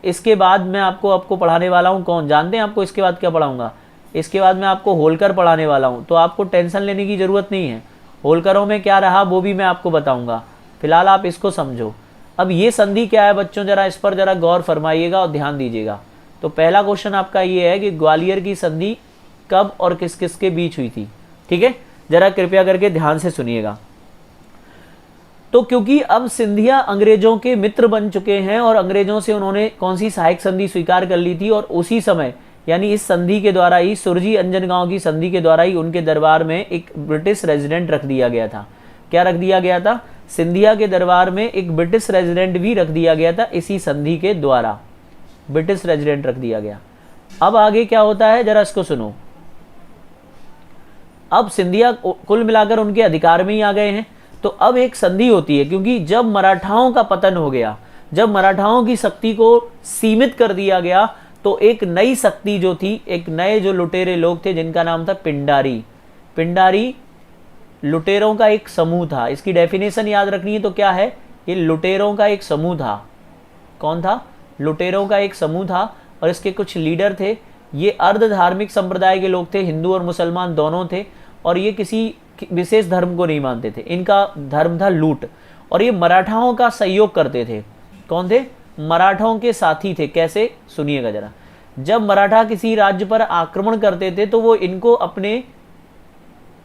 इसके बाद मैं आपको पढ़ाने वाला हूँ। कौन जानते हैं आपको इसके बाद क्या पढ़ाऊँगा? इसके बाद मैं आपको होलकर पढ़ाने वाला हूँ, तो आपको टेंशन लेने की ज़रूरत नहीं है। होलकरों में क्या रहा वो भी मैं आपको बताऊँगा। फिलहाल आप इसको समझो। अब ये संधि क्या है बच्चों, जरा इस पर जरा गौर फरमाइएगा और ध्यान दीजिएगा। तो पहला क्वेश्चन आपका ये है कि ग्वालियर की संधि कब और किस किस के बीच हुई थी? ठीक है, जरा कृपया करके ध्यान से सुनिएगा। तो क्योंकि अब सिंधिया अंग्रेजों के मित्र बन चुके हैं और अंग्रेजों से उन्होंने कौन सी सहायक संधि स्वीकार कर ली थी, और उसी समय यानी इस संधि के द्वारा ही, सुरजी अंजन गांव की संधि के द्वारा ही उनके दरबार में एक ब्रिटिश रेजिडेंट रख दिया गया था। क्या रख दिया गया था? सिंधिया के दरबार में एक ब्रिटिश रेजिडेंट भी रख दिया गया था। इसी संधि के द्वारा ब्रिटिश रेजिडेंट रख दिया गया। अब आगे क्या होता है जरा इसको सुनो। अब सिंधिया कुल मिलाकर उनके अधिकार में ही आ गए हैं। तो अब एक संधि होती है, क्योंकि जब मराठाओं का पतन हो गया, जब मराठाओं की शक्ति को सीमित कर दिया गया, तो तो एक नई शक्ति जो थी, एक नए जो लुटेरे लोग थे जिनका नाम था पिंडारी। पिंडारी लुटेरों का एक समूह था। इसकी डेफिनेशन याद रखनी है तो क्या है, ये लुटेरों का एक समूह था। कौन था? लुटेरों का एक समूह था और इसके कुछ लीडर थे। ये अर्ध धार्मिक संप्रदाय के लोग थे, हिंदू और मुसलमान दोनों थे, और ये किसी विशेष धर्म को नहीं मानते थे। इनका धर्म था लूट, और ये मराठाओं का सहयोग करते थे। कौन थे? मराठाओं के साथी थे। कैसे? सुनिएगा जरा। जब मराठा किसी राज्य पर आक्रमण करते थे तो वो इनको अपने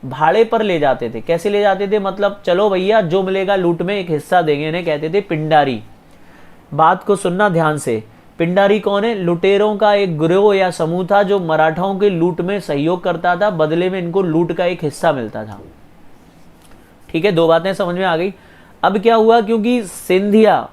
भाड़े पर ले जाते थे। कैसे ले जाते थे? मतलब चलो भैया जो मिलेगा लूट में एक हिस्सा देंगे। इन्हें कहते थे पिंडारी। बात को सुनना ध्यान से। पिंडारी कौन है? लुटेरों का एक गिरोह या समूह था जो मराठाओं के लूट में सहयोग करता था, बदले में इनको लूट का एक हिस्सा मिलता था। ठीक है, दो बातें समझ में आ गई। अब क्या हुआ, क्योंकि सिंधिया,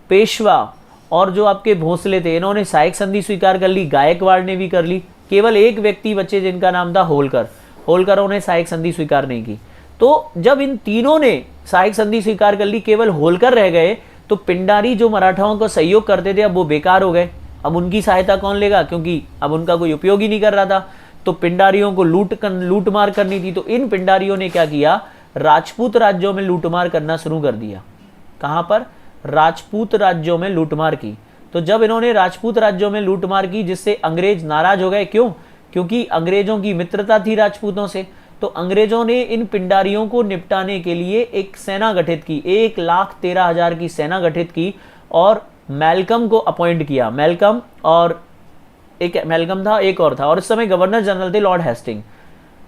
पेशवा और जो आपके भोसले थे, इन्होंने सहायक संधि स्वीकार कर ली, गायकवाड़ ने भी कर ली। केवल एक व्यक्ति बचे जिनका नाम था होलकर। होलकरों ने सहायक संधि स्वीकार नहीं की। तो जब इन तीनों ने सहायक संधि स्वीकार कर ली, केवल होलकर रह गए, तो पिंडारी जो मराठाओं को सहयोग करते थे अब वो बेकार हो गए। अब उनकी सहायता कौन लेगा, क्योंकि अब उनका कोई उपयोग ही नहीं कर रहा था। तो पिंडारियों को लूट मार करनी थी। तो इन पिंडारियों ने क्या किया, राजपूत राज्यों में लूटमार करना शुरू कर दिया। कहां पर? राजपूत राज्यों में लूटमार की। तो जब इन्होंने राजपूत राज्यों में लूटमार की, जिससे अंग्रेज नाराज हो गए। क्यों? क्योंकि अंग्रेजों की मित्रता थी राजपूतों से। तो अंग्रेजों ने इन पिंडारियों को निपटाने के लिए एक सेना गठित की, 1,13,000 की सेना गठित की और मैल्कम को अपॉइंट किया। मैल्कम और एक मैल्कम था, एक और था, और इस समय गवर्नर जनरल थे लॉर्ड हेस्टिंग।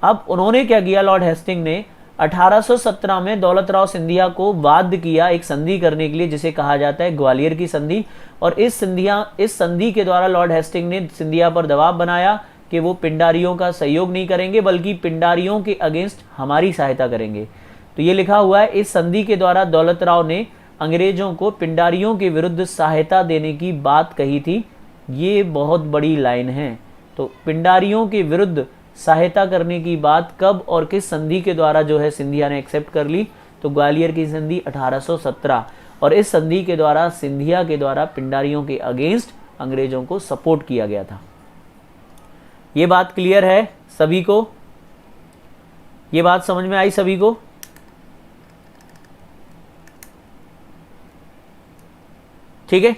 अब उन्होंने क्या किया, लॉर्ड हेस्टिंग ने 1817 में दौलत राव सिंधिया को बाध्य किया एक संधि करने के लिए, जिसे कहा जाता है ग्वालियर की संधि। और इस संधि के द्वारा लॉर्ड हेस्टिंग ने सिंधिया पर दबाव बनाया कि वो पिंडारियों का सहयोग नहीं करेंगे, बल्कि पिंडारियों के अगेंस्ट हमारी सहायता करेंगे। तो ये लिखा हुआ है, इस संधि के द्वारा दौलत राव ने अंग्रेजों को पिंडारियों के विरुद्ध सहायता देने की बात कही थी। ये बहुत बड़ी लाइन है। तो पिंडारियों के विरुद्ध सहायता करने की बात कब और किस संधि के द्वारा जो है सिंधिया ने एक्सेप्ट कर ली? तो ग्वालियर की संधि 1817। और इस संधि के द्वारा सिंधिया के द्वारा पिंडारियों के अगेंस्ट अंग्रेजों को सपोर्ट किया गया था। ये बात क्लियर है सभी को? ये बात समझ में आई सभी को? ठीक है।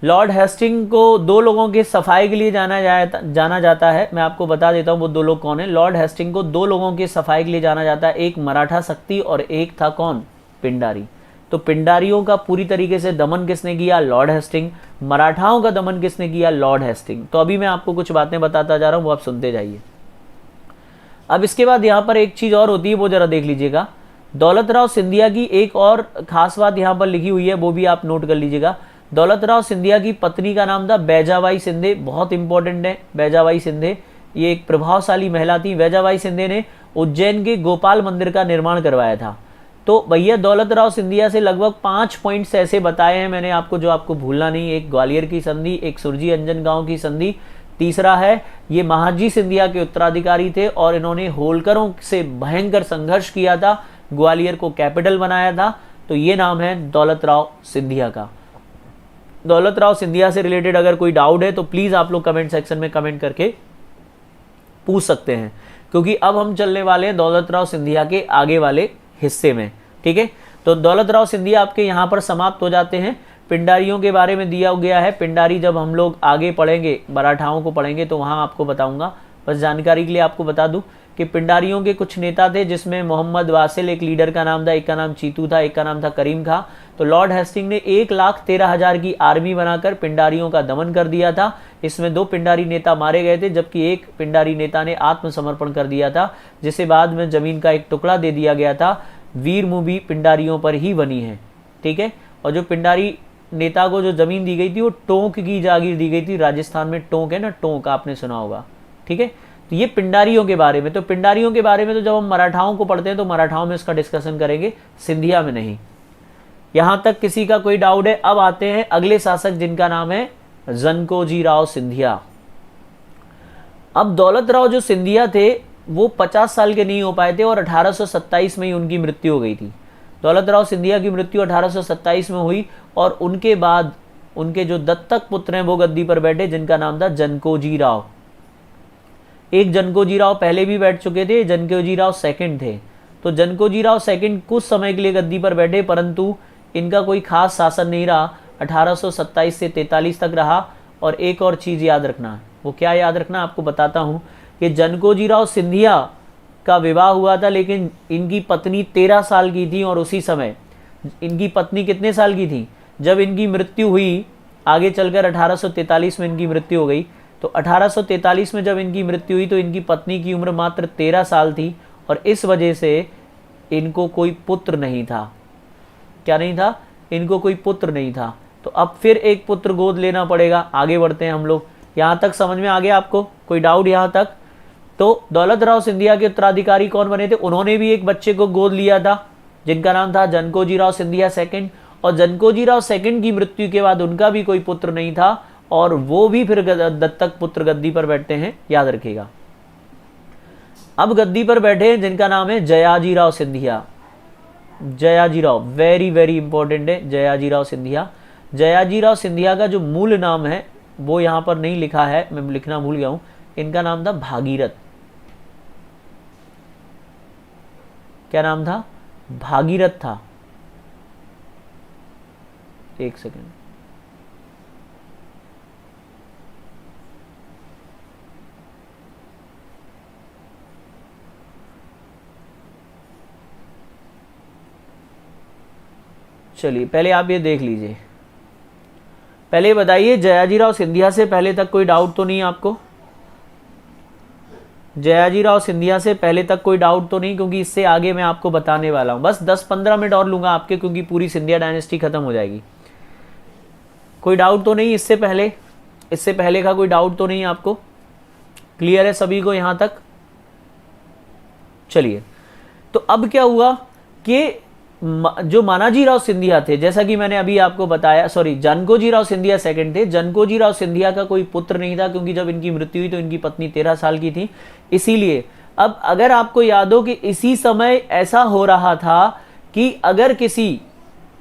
लॉर्ड हेस्टिंग को दो लोगों के सफाई के लिए जाना जाता है। मैं आपको बता देता हूं वो दो लोग कौन है। लॉर्ड हेस्टिंग को दो लोगों के सफाई के लिए जाना जाता है, एक मराठा शक्ति और एक था कौन? पिंडारी। तो पिंडारियों का पूरी तरीके से दमन किसने किया? Lord Hasting. मराठाओं का दमन किसने किया? Lord Hasting. तो अभी मैं आपको कुछ बातें बताता जा रहा हूं, वो आप सुनते जाइए। अब इसके बाद यहां पर एक चीज और होती है, वो जरा देख लीजिएगा। दौलत राव सिंधिया की एक और खास बात यहां पर लिखी हुई है, वो भी आप नोट कर लीजिएगा। दौलत राव सिंधिया की पत्नी का नाम था बैजाबाई शिंदे। बहुत इंपॉर्टेंट है बैजाबाई शिंदे, ये एक प्रभावशाली महिला थी। बैजाबाई शिंदे ने उज्जैन के गोपाल मंदिर का निर्माण करवाया था। तो भैया दौलत राव सिंधिया से लगभग 5 पॉइंट्स ऐसे बताए हैं मैंने आपको, जो आपको भूलना नहीं। एक ग्वालियर की संधि, एक सुरजी अंजन गांव की संधि, तीसरा है ये महाजी सिंधिया के उत्तराधिकारी थे और इन्होंने होलकरों से भयंकर संघर्ष किया था, ग्वालियर को कैपिटल बनाया था। तो ये नाम है दौलत राव सिंधिया का। दौलत राव सिंधिया से रिलेटेड अगर कोई डाउट है तो प्लीज आप लोग कमेंट सेक्शन में कमेंट करके पूछ सकते हैं, क्योंकि अब हम चलने वाले हैं दौलत राव सिंधिया के आगे वाले हिस्से में। ठीक है, तो दौलत राव सिंधिया आपके यहाँ पर समाप्त हो जाते हैं। पिंडारियों के बारे में दिया गया है। पिंडारी जब हम लोग आगे पढ़ेंगे, मराठाओं को पढ़ेंगे, तो वहाँ आपको बताऊंगा। बस जानकारी के लिए आपको बता दूं कि पिंडारियों के कुछ नेता थे, जिसमें मोहम्मद वासिल एक लीडर का नाम था, एक का नाम चीतू था, एक का नाम था करीम खां। तो लॉर्ड हेस्टिंग ने 1,13,000 की आर्मी बनाकर पिंडारियों का दमन कर दिया था। इसमें 2 पिंडारी नेता मारे गए थे, जबकि एक पिंडारी नेता ने आत्मसमर्पण कर दिया था, जिसे बाद में जमीन का एक टुकड़ा दे दिया गया था। वीर मूवी पिंडारियों पर ही बनी है। ठीक है, और जो पिंडारी नेता को जो जमीन दी गई थी वो टोंक की जागीर दी गई थी। राजस्थान में टोंक है ना, टोंक आपने सुना होगा। ठीक है, तो ये पिंडारियों के बारे में। तो पिंडारियों के बारे में तो जब हम मराठाओं को पढ़ते हैं तो मराठाओं में इसका डिस्कशन करेंगे, सिंधिया में नहीं। यहां तक किसी का कोई डाउट है? अब आते हैं अगले शासक, जिनका नाम है जनकोजी राव सिंधिया। अब दौलत राव जो सिंधिया थे वो 50 साल के नहीं हो पाए थे और 1827 में ही उनकी मृत्यु हो गई थी। दौलत राव सिंधिया की मृत्यु 1827 में हुई और उनके बाद उनके जो दत्तक पुत्र हैं वो गद्दी पर बैठे, जिनका नाम था जनकोजी राव। एक जनकोजी राव पहले भी बैठ चुके थे, जनकोजी राव सेकंड थे। तो जनकोजी राव सेकंड कुछ समय के लिए गद्दी पर बैठे, परंतु इनका कोई खास शासन नहीं रहा, 1827 से 43 तक रहा। और एक और चीज़ याद रखना, वो क्या याद रखना आपको बताता हूँ कि जनकोजी राव सिंधिया का विवाह हुआ था, लेकिन इनकी पत्नी 13 साल की थी। और उसी समय इनकी पत्नी कितने साल की थी जब इनकी मृत्यु हुई? आगे चलकर 1843 में इनकी मृत्यु हो गई। तो 1843 में जब इनकी मृत्यु हुई तो इनकी पत्नी की उम्र मात्र 13 साल थी, और इस वजह से इनको कोई पुत्र नहीं था। क्या नहीं था? इनको कोई पुत्र नहीं था। तो अब फिर एक पुत्र गोद लेना पड़ेगा। आगे बढ़ते हैं हम लोग। यहाँ तक समझ में आ गया आपको? कोई डाउट यहाँ तक? तो दौलत राव सिंधिया के उत्तराधिकारी कौन बने थे? उन्होंने भी एक बच्चे को गोद लिया था, जिनका नाम था जनकोजी राव सिंधिया सेकंड। और जनकोजी राव सेकंड की मृत्यु के बाद उनका भी कोई पुत्र नहीं था, और वो भी फिर दत्तक पुत्र गद्दी पर बैठते हैं, याद रखिएगा। अब गद्दी पर बैठे हैं जिनका नाम है Jayaji Rao Scindia. Jayaji Rao very very important है, जयाजी राव सिंधिया। जयाजी राव सिंधिया का जो मूल नाम है वो यहाँ पर नहीं लिखा है, मैं लिखना भूल गया हूँ। इनका नाम था भागीरथ। क्या नाम था? भागीरथ था। एक सेकेंड, चलिए पहले आप ये देख लीजिए। पहले बताइए, जयाजी राव सिंधिया से पहले तक कोई डाउट तो नहीं आपको? जयाजी राव सिंधिया से पहले तक कोई डाउट तो नहीं? क्योंकि इससे आगे मैं आपको बताने वाला हूं। बस 10-15 मिनट और लूंगा आपके, क्योंकि पूरी सिंधिया डायनेस्टी खत्म हो जाएगी। कोई डाउट तो नहीं इससे पहले? इससे पहले का कोई डाउट तो नहीं आपको? क्लियर है सभी को यहां तक? चलिए, तो अब क्या हुआ कि जो मानाजी राव सिंधिया थे, जैसा कि मैंने अभी आपको बताया, सॉरी, जनकोजी राव सिंधिया सेकंड थे। जनकोजी राव सिंधिया का कोई पुत्र नहीं था, क्योंकि जब इनकी मृत्यु हुई तो इनकी पत्नी 13 साल की थी। इसीलिए अब अगर आपको याद हो कि इसी समय ऐसा हो रहा था कि अगर किसी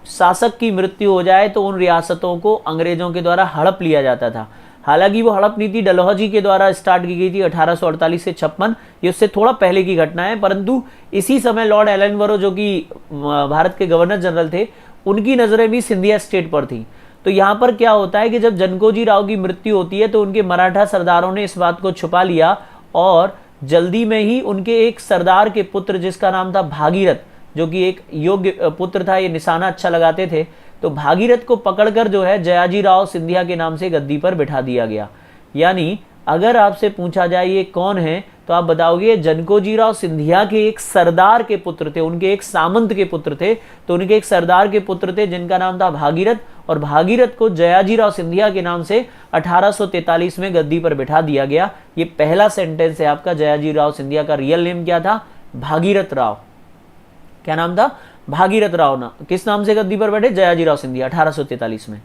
शासक की मृत्यु हो जाए तो उन रियासतों को अंग्रेजों के द्वारा हड़प लिया जाता था। हालांकि वो हड़प नीति डलहौजी के द्वारा स्टार्ट की गई थी 1848 से 56, ये उससे थोड़ा पहले की घटना है। परंतु इसी समय लॉर्ड एलनबरो, जो कि भारत के गवर्नर जनरल थे, उनकी नज़रें भी सिंधिया स्टेट पर थी। तो यहाँ पर क्या होता है कि जब जनकोजी राव की मृत्यु होती है तो उनके मराठा सरदारों ने इस बात को छुपा लिया, और जल्दी में ही उनके एक सरदार के पुत्र, जिसका नाम था भागीरथ, जो कि एक योग्य पुत्र था, ये निशाना अच्छा लगाते थे, तो भागीरथ को पकड़कर जो है जयाजी राव सिंधिया के नाम से गद्दी पर बिठा दिया गया। यानी अगर आपसे पूछा जाए ये कौन है, तो आप बताओगे जनकोजी राव सिंधिया के एक सरदार के पुत्र थे, उनके एक सामंत के पुत्र थे। तो उनके एक सरदार के पुत्र थे जिनका नाम था भागीरथ, और भागीरथ को जयाजी राव सिंधिया के नाम से 1843 में गद्दी पर बिठा दिया गया। ये पहला सेंटेंस है आपका। जयाजी राव सिंधिया का रियल नेम क्या था? भागीरथ राव। क्या नाम था? भागीरथ राव। ना किस नाम से गद्दी पर बैठे? जयाजी राव सिंधिया 1843 में।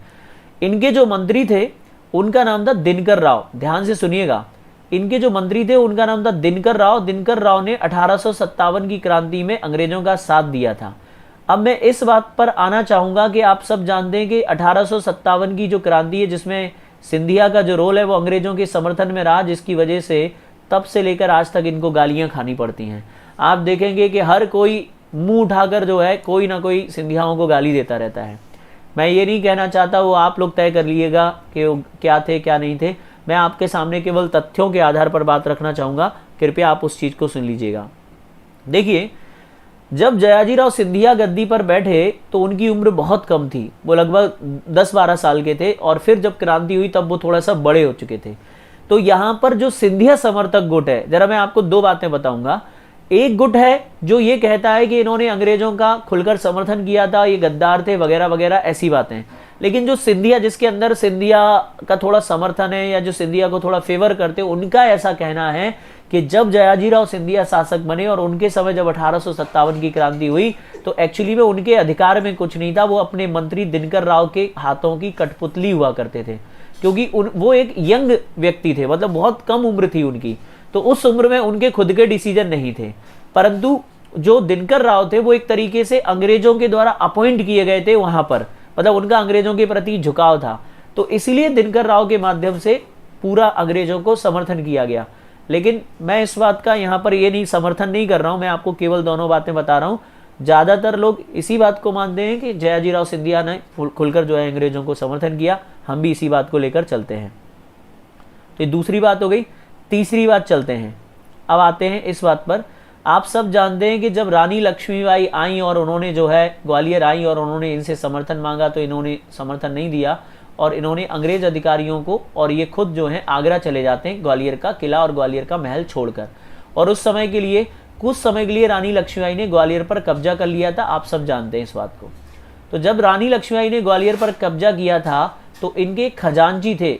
इनके जो मंत्री थे उनका नाम था दिनकर राव। ध्यान से सुनिएगा, इनके जो मंत्री थे उनका नाम था दिनकर राव। दिनकर राव ने 1857 की क्रांति में अंग्रेजों का साथ दिया था। अब मैं इस बात पर आना चाहूंगा कि आप सब जानते हैं कि 1857 की जो क्रांति है, जिसमें सिंधिया का जो रोल है वो अंग्रेजों के समर्थन में रहा, जिसकी वजह से तब से लेकर आज तक इनको गालियां खानी पड़ती हैं। आप देखेंगे कि हर कोई मुंह उठाकर जो है कोई ना कोई सिंधियाओं को गाली देता रहता है। मैं ये नहीं कहना चाहता, वो आप लोग तय कर लीजिएगा कि वो क्या थे क्या नहीं थे। मैं आपके सामने केवल तथ्यों के आधार पर बात रखना चाहूँगा, कृपया आप उस चीज़ को सुन लीजिएगा। देखिए, जब जयाजी राव सिंधिया गद्दी पर बैठे तो उनकी उम्र बहुत कम थी, वो लगभग 10-12 साल के थे, और फिर जब क्रांति हुई तब वो थोड़ा सा बड़े हो चुके थे। तो यहाँ पर जो सिंधिया समर्थक गुट है, जरा मैं आपको दो बातें बताऊंगा। एक गुट है जो ये कहता है कि इन्होंने अंग्रेजों का खुलकर समर्थन किया था, ये गद्दार थे वगैरह वगैरह, ऐसी बातें। लेकिन जो सिंधिया, जिसके अंदर सिंधिया का थोड़ा समर्थन है या जो सिंधिया को थोड़ा फेवर करते, उनका ऐसा कहना है कि जब जयाजी राव सिंधिया शासक बने और उनके समय जब 1857 की क्रांति हुई तो एक्चुअली में उनके अधिकार में कुछ नहीं था, वो अपने मंत्री दिनकर राव के हाथों की कठपुतली हुआ करते थे, क्योंकि वो एक यंग व्यक्ति थे, मतलब बहुत कम उम्र थी उनकी। तो उस उम्र में उनके खुद के डिसीजन नहीं थे। परंतु जो दिनकर राव थे वो एक तरीके से अंग्रेजों के द्वारा अपॉइंट किए गए थे वहां पर, मतलब उनका अंग्रेजों के प्रति झुकाव था। तो इसीलिए दिनकर राव के माध्यम से पूरा अंग्रेजों को समर्थन किया गया। लेकिन मैं इस बात का यहाँ पर ये नहीं समर्थन नहीं कर रहा हूँ, मैं आपको केवल दोनों बातें बता रहा हूँ। ज़्यादातर लोग इसी बात को मानते हैं कि जयाजीराव सिंधिया ने खुलकर जो है अंग्रेजों को समर्थन किया, हम भी इसी बात को लेकर चलते हैं। तो ये दूसरी बात हो गई। तीसरी बात चलते हैं, अब आते हैं इस बात पर। आप सब जानते हैं कि जब रानी लक्ष्मीबाई आई और उन्होंने जो है ग्वालियर आई और उन्होंने इनसे समर्थन मांगा तो इन्होंने समर्थन नहीं दिया और इन्होंने अंग्रेज अधिकारियों को, और ये खुद जो है आगरा चले जाते हैं ग्वालियर का किला और ग्वालियर का महल छोड़कर। और उस समय के लिए कुछ समय के लिए रानी लक्ष्मीबाई ने ग्वालियर पर कब्जा कर लिया था, आप सब जानते हैं इस बात को। तो जब रानी लक्ष्मीबाई ने ग्वालियर पर कब्जा किया था तो इनके खजांची थे,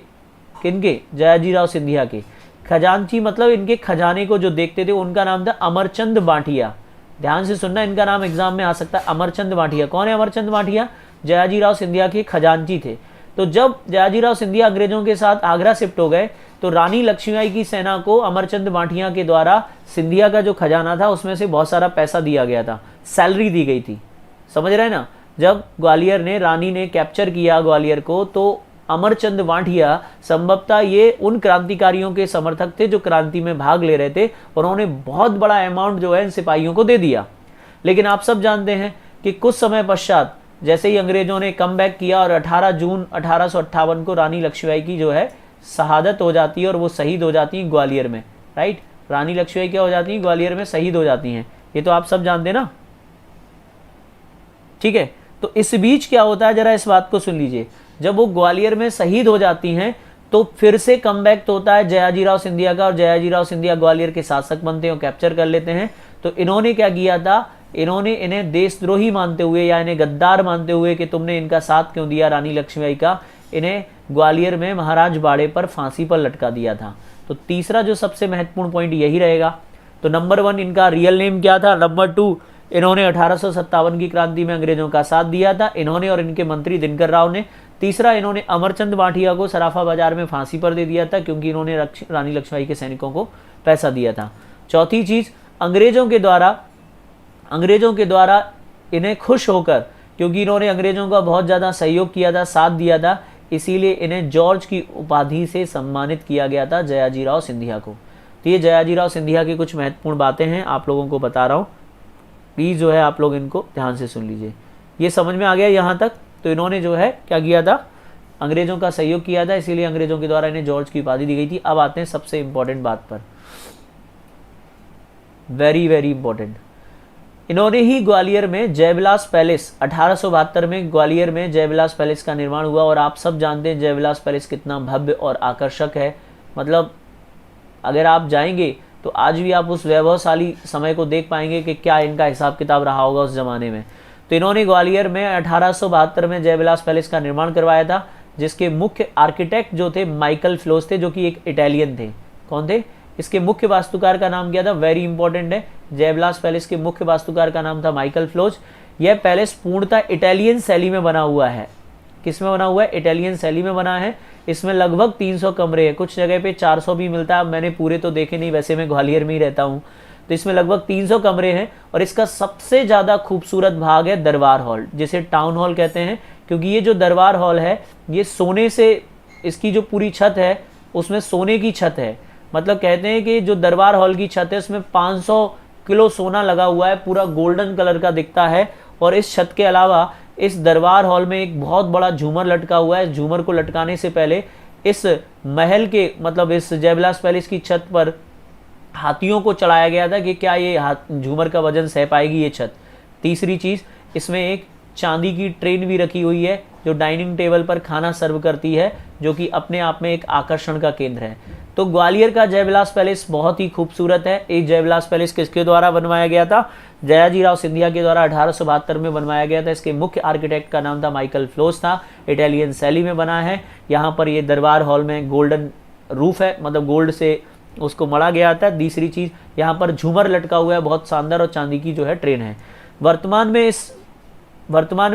किनके? जयाजीराव सिंधिया के। खजांची मतलब इनके खजाने को जो देखते थे, उनका नाम था अमरचंद बांटिया। ध्यान से सुनना, इनका नाम एग्जाम में आ सकता है, अमरचंद बांटिया। कौन है अमरचंद बांटिया? जयाजीराव सिंधिया के खजांची थे। तो जब जयाजीराव सिंधिया अंग्रेजों के साथ आगरा शिफ्ट हो गए तो रानी लक्ष्मीबाई की सेना को अमरचंद बांटिया के द्वारा सिंधिया का जो खजाना था उसमें से बहुत सारा पैसा दिया गया था, सैलरी दी गई थी। समझ रहे हैं ना? जब ग्वालियर ने, रानी ने कैप्चर किया ग्वालियर को, तो अमरचंद बांटिया संभवतः ये उन क्रांतिकारियों के समर्थक थे जो क्रांति में भाग ले रहे थे और उन्होंने बहुत बड़ा अमाउंट जो है इन सिपाहियों को दे दिया। लेकिन आप सब जानते हैं कि कुछ समय पश्चात जैसे ही अंग्रेजों ने कम बैक किया और 18 जून 1858 को रानी लक्ष्मीबाई की जो है शहादत हो जाती है और वो शहीद हो जाती हैं ग्वालियर में। राइट, रानी लक्ष्मीबाई क्या हो जाती हैं? ग्वालियर में शहीद हो जाती हैं। ये तो आप सब जानते हैं ना, ठीक है। तो इस बीच क्या होता है, जरा इस बात को सुन लीजिए। जब वो ग्वालियर में शहीद हो जाती हैं तो फिर से कम बैक होता है जयाजीराव सिंधिया का और जयाजीराव सिंधिया ग्वालियर के शासक बनते हैं और कैप्चर कर लेते हैं। तो इन्होंने क्या किया था, इन्होंने इन्हें देशद्रोही मानते हुए या इन्हें गद्दार मानते हुए कि तुमने इनका साथ क्यों दिया रानी लक्ष्मीबाई का, इन्हें ग्वालियर में महाराज बाड़े पर फांसी पर लटका दिया था। तो तीसरा जो सबसे महत्वपूर्ण पॉइंट यही रहेगा। तो नंबर 1 इनका रियल नेम क्या था, नंबर 2 इन्होंने 1857 की क्रांति में अंग्रेजों का साथ दिया था, इन्होंने और इनके मंत्री दिनकर राव ने। तीसरा, इन्होंने अमरचंद बांटिया को सराफा बाजार में फांसी पर दे दिया था क्योंकि इन्होंने रानी लक्ष्मीबाई के सैनिकों को पैसा दिया था। चौथी चीज, अंग्रेजों के द्वारा इन्हें खुश होकर, क्योंकि इन्होंने अंग्रेजों का बहुत ज़्यादा सहयोग किया था, साथ दिया था, इसीलिए इन्हें जॉर्ज की उपाधि से सम्मानित किया गया था जयाजीराव सिंधिया को। तो ये जयाजीराव सिंधिया की कुछ महत्वपूर्ण बातें हैं, आप लोगों को बता रहा हूँ, प्लीज़ जो है आप लोग इनको ध्यान से सुन लीजिए। ये समझ में आ गया यहाँ तक? तो इन्होंने जो है क्या किया था, अंग्रेजों का सहयोग किया था, इसीलिए अंग्रेजों के द्वारा इन्हें जॉर्ज की उपाधि दी गई थी। अब आते हैं सबसे इंपॉर्टेंट बात पर, वेरी वेरी इंपॉर्टेंट। इन्होंने ही ग्वालियर में जयविलास पैलेस, 1872 में ग्वालियर में जयविलास पैलेस का निर्माण हुआ और आप सब जानते हैं जयविलास पैलेस कितना भव्य और आकर्षक है। मतलब अगर आप जाएंगे तो आज भी आप उस वैभवशाली समय को देख पाएंगे कि क्या इनका हिसाब किताब रहा होगा उस जमाने में। तो इन्होंने ग्वालियर में 1872 में जयविलास पैलेस का निर्माण करवाया था, जिसके मुख्य आर्किटेक्ट जो थे माइकल फ्लोज थे, जो कि एक इटालियन थे। कौन थे? इसके मुख्य वास्तुकार का नाम क्या था, वेरी इंपॉर्टेंट है, जयविलास पैलेस के मुख्य वास्तुकार का नाम था माइकल फ्लोज। यह पैलेस पूर्णतः इटालियन शैली में बना हुआ है। किस में बना हुआ है? इटालियन शैली में बना है। इसमें लगभग 300 कमरे हैं, कुछ जगह पे 400 भी मिलता है, मैंने पूरे तो देखे नहीं, वैसे मैं ग्वालियर में ही रहता हूँ। तो इसमें लगभग 300 कमरे हैं और इसका सबसे ज़्यादा खूबसूरत भाग है दरबार हॉल, जिसे टाउन हॉल कहते हैं, क्योंकि ये जो दरबार हॉल है ये सोने से, इसकी जो पूरी छत है उसमें सोने की छत है। मतलब कहते हैं कि जो दरबार हॉल की छत है उसमें 500 किलो सोना लगा हुआ है, पूरा गोल्डन कलर का दिखता है। और इस छत के अलावा इस दरबार हॉल में एक बहुत बड़ा झूमर लटका हुआ है। झूमर को लटकाने से पहले इस महल के, मतलब इस जयविलास पैलेस की छत पर हाथियों को चढ़ाया गया था कि क्या ये झूमर का वजन सह पाएगी ये छत। तीसरी चीज़, इसमें एक चांदी की ट्रेन भी रखी हुई है जो डाइनिंग टेबल पर खाना सर्व करती है, जो कि अपने आप में एक आकर्षण का केंद्र है। तो ग्वालियर का जयविलास पैलेस बहुत ही खूबसूरत है। ये जयविलास पैलेस किसके द्वारा बनवाया गया था? जयाजीराव सिंधिया के द्वारा 1872 में बनवाया गया था। इसके मुख्य आर्किटेक्ट का नाम था माइकल फ्लोज था। इटालियन शैली में बना है। यहाँ पर ये दरबार हॉल में गोल्डन रूफ है, मतलब गोल्ड से उसको मढ़ा गया था। तीसरी चीज़, यहाँ पर झूमर लटका हुआ है बहुत शानदार, और चांदी की जो है ट्रेन है। वर्तमान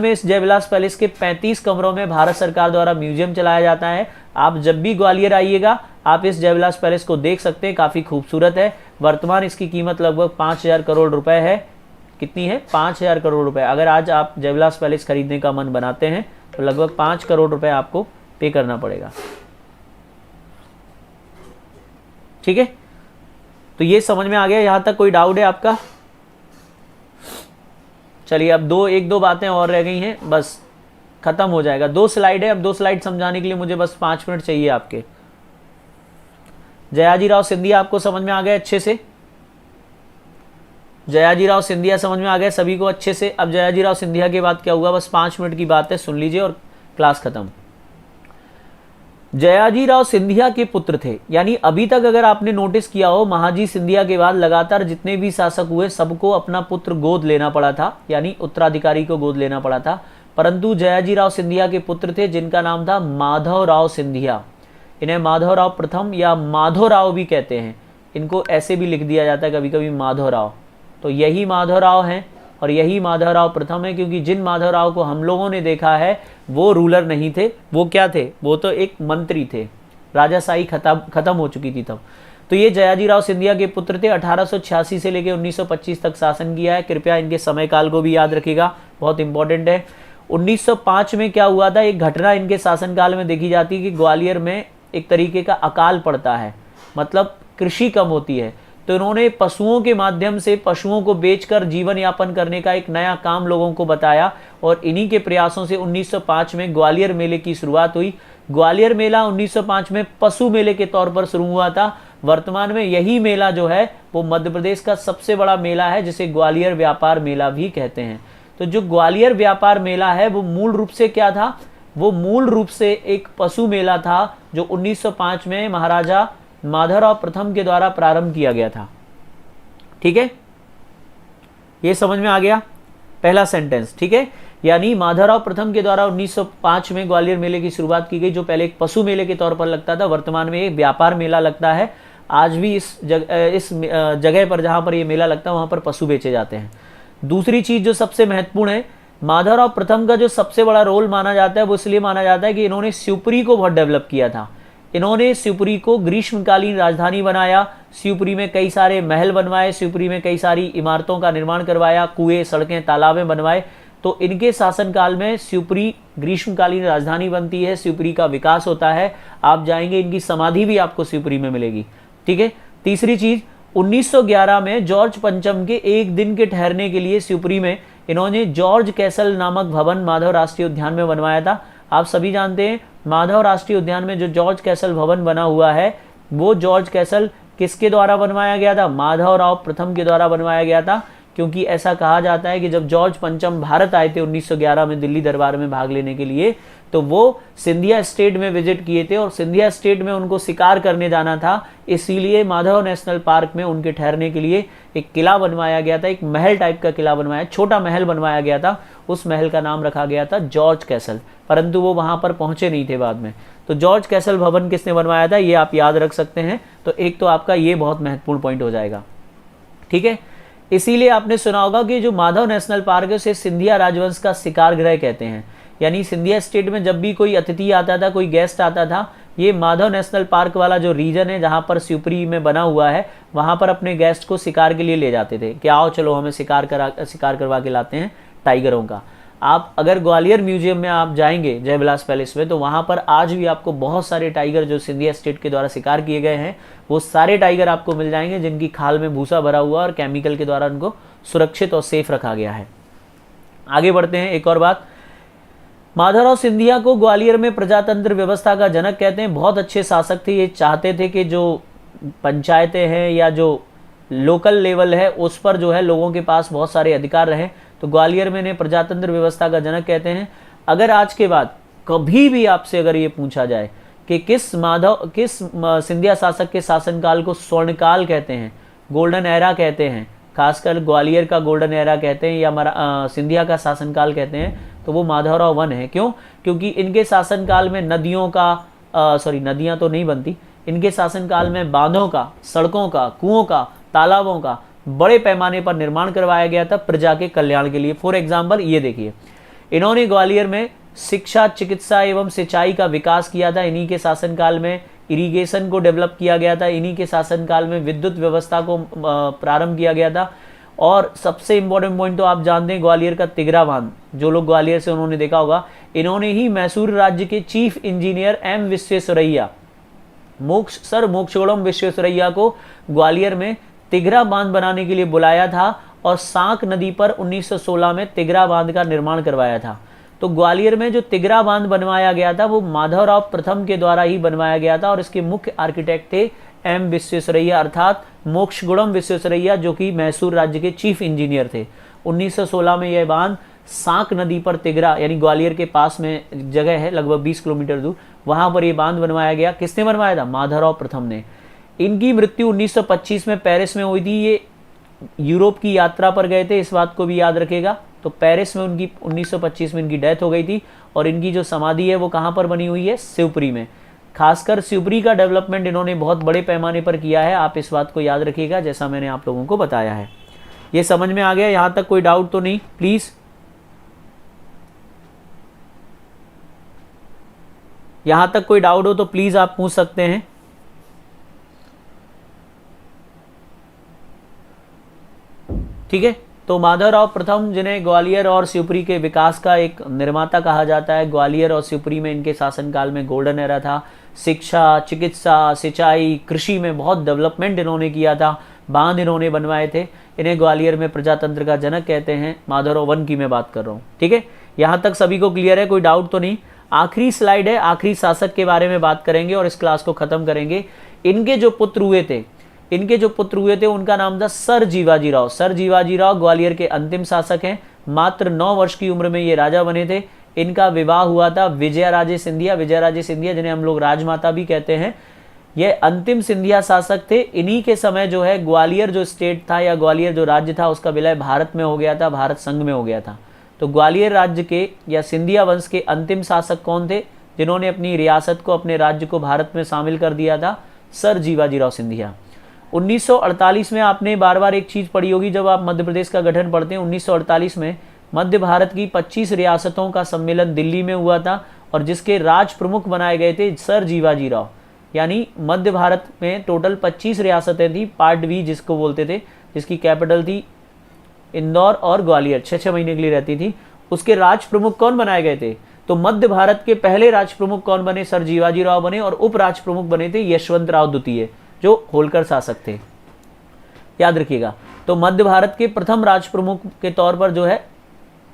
में इस जयविलास पैलेस के 35 कमरों में भारत सरकार द्वारा म्यूजियम चलाया जाता है। आप जब भी ग्वालियर आइएगा आप इस जयविलास पैलेस को देख सकते हैं, काफ़ी खूबसूरत है। वर्तमान इसकी कीमत लगभग 5000 करोड़ रुपए है। कितनी है? 5000 करोड़ रुपए। अगर आज आप जयविलास पैलेस खरीदने का मन बनाते हैं तो लगभग 5 करोड़ रुपए आपको पे करना पड़ेगा। ठीक है, तो ये समझ में आ गया, यहां तक कोई डाउट है आपका? चलिए अब एक दो बातें और रह गई हैं, बस खत्म हो जाएगा। 2 स्लाइड है, अब 2 स्लाइड समझाने के लिए मुझे बस 5 मिनट चाहिए आपके। जयाजीराव सिंधिया आपको समझ में आ गया अच्छे से? जयाजीराव सिंधिया समझ में आ गया सभी को अच्छे से? अब जयाजीराव सिंधिया के बाद क्या हुआ, बस 5 मिनट की बात है, सुन लीजिए और क्लास खत्म। जयाजीराव सिंधिया के पुत्र थे, यानी अभी तक अगर आपने नोटिस किया हो, महाजी सिंधिया के बाद लगातार जितने भी शासक हुए सबको अपना पुत्र गोद लेना पड़ा था, यानी उत्तराधिकारी को गोद लेना पड़ा था। परंतु जयाजीराव सिंधिया के पुत्र थे जिनका नाम था माधवराव सिंधिया। इन्हें माधवराव प्रथम या माधवराव भी कहते हैं, इनको ऐसे भी लिख दिया जाता है कभी कभी माधवराव। तो यही माधवराव हैं और यही माधवराव प्रथम है, क्योंकि जिन माधवराव को हम लोगों ने देखा है वो रूलर नहीं थे, वो क्या थे, वो तो एक मंत्री थे, राजाशाही खत्म हो चुकी थी तब। तो ये जयाजीराव सिंधिया के पुत्र थे। 1886 से लेकर 1925 तक शासन किया है। कृपया इनके समय काल को भी याद रखिएगा, बहुत इंपॉर्टेंट है। 1905 में क्या हुआ था, एक घटना इनके शासनकाल में देखी जाती है कि ग्वालियर में एक तरीके का अकाल पड़ता है, मतलब कृषि कम होती है। तो इन्होंने पशुओं के माध्यम से पशुओं को बेचकर जीवन यापन करने का एक नया काम लोगों को बताया और इन्हीं के प्रयासों से 1905 में ग्वालियर मेले की शुरुआत हुई। ग्वालियर मेला 1905 में पशु मेले के तौर पर शुरू हुआ था। वर्तमान में यही मेला जो है वो मध्य प्रदेश का सबसे बड़ा मेला है, जिसे ग्वालियर व्यापार मेला भी कहते हैं। तो जो ग्वालियर व्यापार मेला है वो मूल रूप से क्या था, वो मूल रूप से एक पशु मेला था जो 1905 में महाराजा माधवराव प्रथम के द्वारा प्रारंभ किया गया था। ठीक है, ये समझ में आ गया पहला सेंटेंस। ठीक है, यानी माधवराव प्रथम के द्वारा 1905 में ग्वालियर मेले की शुरुआत की गई, जो पहले एक पशु मेले के तौर पर लगता था, वर्तमान में एक व्यापार मेला लगता है। आज भी इस जगह पर जहां पर ये मेला लगता है वहां पर पशु बेचे जाते हैं। दूसरी चीज जो सबसे महत्वपूर्ण है, माधवराव प्रथम का जो सबसे बड़ा रोल माना जाता है वो इसलिए माना जाता है कि इन्होंने शिवपुरी को बहुत डेवलप किया था। इन्होंने शिवपुरी को ग्रीष्मकालीन राजधानी बनाया, शिवपुरी में कई सारे महल बनवाए, शिवपुरी में कई सारी इमारतों का निर्माण करवाया, कुएं, सड़कें, तालाबें बनवाए। तो इनके शासनकाल में शिवपुरी ग्रीष्मकालीन राजधानी बनती है, शिवपुरी का विकास होता है। आप जाएंगे, इनकी समाधि भी आपको शिवपुरी में मिलेगी। ठीक है, तीसरी चीज, 1911 में जॉर्ज पंचम के एक दिन के ठहरने के लिए शिवपुरी में इन्होंने जॉर्ज कैसल नामक भवन माधव राष्ट्रीय उद्यान में बनवाया था। आप सभी जानते हैं माधव राष्ट्रीय उद्यान में जो जॉर्ज कैसल भवन बना हुआ है वो जॉर्ज कैसल किसके द्वारा बनवाया गया था, माधवराव प्रथम के द्वारा बनवाया गया था। क्योंकि ऐसा कहा जाता है कि जब जॉर्ज पंचम भारत आए थे 1911 में दिल्ली दरबार में भाग लेने के लिए, तो वो सिंधिया स्टेट में विजिट किए थे और सिंधिया स्टेट में उनको शिकार करने जाना था, इसीलिए माधव नेशनल पार्क में उनके ठहरने के लिए एक किला बनवाया गया था, एक महल टाइप का किला बनवाया, छोटा महल बनवाया गया था। उस महल का नाम रखा गया था जॉर्ज कैसल, परंतु वो वहां पर पहुंचे नहीं थे बाद में। तो जॉर्ज कैसल भवन किसने बनवाया था ये आप याद रख सकते हैं। तो एक तो आपका ये बहुत महत्वपूर्ण पॉइंट हो जाएगा। ठीक है, इसीलिए आपने सुना होगा कि जो माधव नेशनल पार्क है उसे सिंधिया राजवंश का शिकार गृह कहते हैं। यानी सिंधिया स्टेट में जब भी कोई अतिथि आता था, कोई गेस्ट आता था, ये माधव नेशनल पार्क वाला जो रीजन है जहां पर शिवपुरी में बना हुआ है वहां पर अपने गेस्ट को शिकार के लिए ले जाते थे कि आओ चलो हमें शिकार करवा के लाते हैं टाइगरों का। आप अगर ग्वालियर म्यूजियम में आप जाएंगे जयविलास पैलेस में, तो वहां पर आज भी आपको बहुत सारे टाइगर जो सिंधिया स्टेट के द्वारा शिकार किए गए हैं वो सारे टाइगर आपको मिल जाएंगे, जिनकी खाल में भूसा भरा हुआ और केमिकल के द्वारा उनको सुरक्षित और सेफ रखा गया है। आगे बढ़ते हैं। एक और बात, माधवराव सिंधिया को ग्वालियर में प्रजातंत्र व्यवस्था का जनक कहते हैं। बहुत अच्छे शासक थे, ये चाहते थे कि जो पंचायतें हैं या जो लोकल लेवल है उस पर जो है लोगों के पास बहुत सारे अधिकार रहे। तो ग्वालियर में इन्हें प्रजातंत्र व्यवस्था का जनक कहते हैं। अगर आज के बाद कभी भी आपसे अगर ये पूछा जाए कि किस सिंधिया शासक के शासनकाल को स्वर्णकाल कहते हैं, गोल्डन एरा कहते हैं, खासकर ग्वालियर का गोल्डन एरा कहते हैं या सिंधिया का शासनकाल कहते हैं, तो वो माधवराव वन है। क्यों? क्योंकि इनके शासनकाल में नदियों का नदियां तो नहीं बनती, इनके शासनकाल में बांधों का, सड़कों का, कुओं का, तालाबों का बड़े पैमाने पर निर्माण करवाया गया था प्रजा के कल्याण के लिए। फॉर एग्जाम्पल ये देखिए, इन्होंने ग्वालियर में शिक्षा, चिकित्सा एवं सिंचाई का विकास किया था। इन्हीं के शासनकाल में इरिगेशन को डेवलप किया गया था। इन्हीं के शासनकाल में विद्युत व्यवस्था को प्रारंभ किया गया था। और सबसे इंपॉर्टेंट पॉइंट तो आप जानते हैं, ग्वालियर का तिगरा बांध, जो लोग ग्वालियर से उन्होंने देखा होगा, इन्होंने ही मैसूर राज्य के chief engineer M Visvesvaraya, Mokshagundam Visvesvaraya को ग्वालियर में तिगरा बांध बनाने के लिए बुलाया था और सांक नदी पर 1916 में तिगरा बांध का निर्माण करवाया था। तो ग्वालियर में जो तिगरा बांध बनवाया गया था वो माधवराव प्रथम के द्वारा ही बनवाया गया था और इसके मुख्य आर्किटेक्ट थे एम विश्वेश्वरैया अर्थात मोक्षगुणम विश्वेश्वरैया, जो कि मैसूर राज्य के चीफ इंजीनियर थे। 1916 में यह बांध सांक नदी पर तिगरा यानी ग्वालियर के पास में जगह है लगभग 20 किलोमीटर दूर, वहां पर यह बांध बनवाया गया। किसने बनवाया था? माधवराव प्रथम ने। इनकी मृत्यु 1925 में पेरिस में हुई थी। ये यूरोप की यात्रा पर गए थे, इस बात को भी याद रखेगा। तो पेरिस में उनकी 1925 में इनकी डेथ हो गई थी और इनकी जो समाधि है वो कहाँ पर बनी हुई है? शिवपुरी में। खासकर शिवपुरी का डेवलपमेंट इन्होंने बहुत बड़े पैमाने पर किया है, आप इस बात को याद रखिएगा जैसा मैंने आप लोगों को बताया है। ये समझ में आ गया? यहाँ तक कोई डाउट तो नहीं? प्लीज, यहाँ तक कोई डाउट हो तो प्लीज आप पूछ सकते हैं। ठीक है, तो माधवराव प्रथम, जिन्हें ग्वालियर और शिवपुरी के विकास का एक निर्माता कहा जाता है, ग्वालियर और शिवपुरी में इनके शासनकाल में गोल्डन एरा था। शिक्षा, चिकित्सा, सिंचाई, कृषि में बहुत डेवलपमेंट इन्होंने किया था, बांध इन्होंने बनवाए थे। इन्हें ग्वालियर में प्रजातंत्र का जनक कहते हैं। माधवराव वन की मैं बात कर रहा हूँ। ठीक है, यहाँ तक सभी को क्लियर है? कोई डाउट तो नहीं? आखिरी स्लाइड है, आखिरी शासक के बारे में बात करेंगे और इस क्लास को खत्म करेंगे। इनके जो पुत्र हुए थे उनका नाम था सर जीवाजी राव। सर जीवाजी राव ग्वालियर के अंतिम शासक हैं। मात्र 9 वर्ष की उम्र में ये राजा बने थे। इनका विवाह हुआ था विजयाराजे सिंधिया, जिन्हें हम लोग राजमाता भी कहते हैं। ये अंतिम सिंधिया शासक थे। इन्हीं के समय जो है ग्वालियर जो स्टेट था या ग्वालियर जो राज्य था उसका विलय भारत में हो गया था, भारत संघ में हो गया था। तो ग्वालियर राज्य के या सिंधिया वंश के अंतिम शासक कौन थे जिन्होंने अपनी रियासत को, अपने राज्य को भारत में शामिल कर दिया था? सर जीवाजी राव सिंधिया। 1948 में आपने बार बार एक चीज पढ़ी होगी जब आप मध्य प्रदेश का गठन पढ़ते हैं। 1948 में मध्य भारत की 25 रियासतों का सम्मेलन दिल्ली में हुआ था और जिसके राज प्रमुख बनाए गए थे सर जीवाजी राव। यानी मध्य भारत में टोटल 25 रियासतें थी, पार्ट वी जिसको बोलते थे, जिसकी कैपिटल थी इंदौर और ग्वालियर, 6-6 महीने के लिए रहती थी। उसके राज प्रमुख कौन बनाए गए थे? तो मध्य भारत के पहले राज प्रमुख कौन बने? सर जीवाजी राव बने और उप राज प्रमुख बने थे यशवंत राव द्वितीय, जो होलकर शासक थे। याद रखिएगा। तो मध्य भारत के प्रथम राज प्रमुख के तौर पर जो है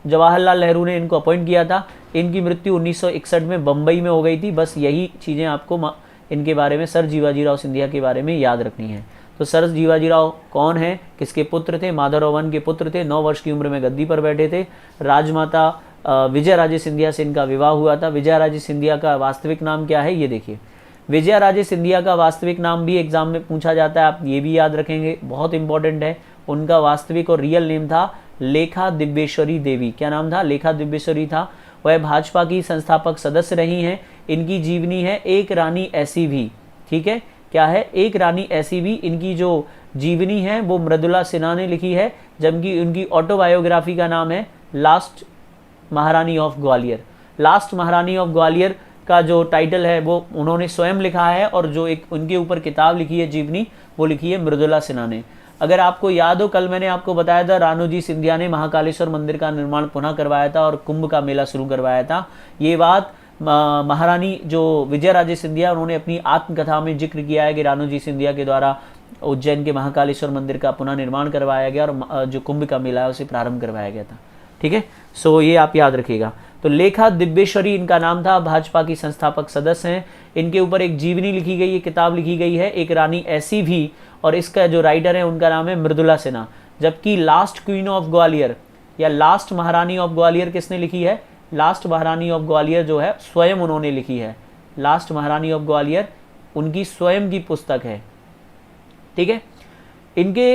जवाहरलाल नेहरू ने इनको अपॉइंट किया था। इनकी मृत्यु 1961 में बंबई में हो गई थी। बस यही चीज़ें आपको इनके बारे में, सर जीवाजी राव सिंधिया के बारे में याद रखनी है। तो सर जीवाजी राव कौन है, किसके पुत्र थे? माधवराव वन के पुत्र थे। 9 वर्ष की उम्र में गद्दी पर बैठे थे। राजमाता विजयाराजे सिंधिया से इनका विवाह हुआ था। विजयाराजे सिंधिया का वास्तविक नाम क्या है ये देखिए। विजयाराजे सिंधिया का वास्तविक नाम भी एग्जाम में पूछा जाता है, आप ये भी याद रखेंगे, बहुत इंपॉर्टेंट है। उनका वास्तविक और रियल नेम था लेखा दिव्येश्वरी देवी। क्या नाम था? लेखा दिव्येश्वरी था। वह भाजपा की संस्थापक सदस्य रही हैं। इनकी जीवनी है एक रानी ऐसी भी। ठीक है, क्या है? एक रानी ऐसी भी। इनकी जो जीवनी है वो मृदुला सिन्हा ने लिखी है, जबकि उनकी ऑटोबायोग्राफी का नाम है लास्ट महारानी ऑफ ग्वालियर। लास्ट महारानी ऑफ ग्वालियर का जो टाइटल है वो उन्होंने स्वयं लिखा है और जो एक उनके ऊपर किताब लिखी है जीवनी, वो लिखी है मृदुला सिन्हा ने। अगर आपको याद हो, कल मैंने आपको बताया था रानोजी सिंधिया ने महाकालेश्वर मंदिर का निर्माण पुनः करवाया था और कुंभ का मेला शुरू करवाया था। ये बात महारानी जो विजयाराजे सिंधिया, उन्होंने अपनी आत्मकथा में जिक्र किया है कि रानोजी सिंधिया के द्वारा उज्जैन के महाकालेश्वर मंदिर का पुनः निर्माण करवाया गया और जो कुंभ का मेला है उसे प्रारंभ करवाया गया था। ठीक है, सो ये आप याद रखिएगा। तो लेखा दिव्येश्वरी इनका नाम था, भाजपा की संस्थापक सदस्य हैं। इनके ऊपर एक जीवनी लिखी गई है, किताब लिखी गई है एक रानी ऐसी भी, और इसका जो राइटर है उनका नाम है मृदुला सिन्हा। जबकि लास्ट क्वीन ऑफ ग्वालियर या लास्ट महारानी ऑफ ग्वालियर किसने लिखी है? लास्ट महारानी ऑफ ग्वालियर जो है स्वयं उन्होंने लिखी है। लास्ट महारानी ऑफ ग्वालियर उनकी स्वयं की पुस्तक है। ठीक है, इनके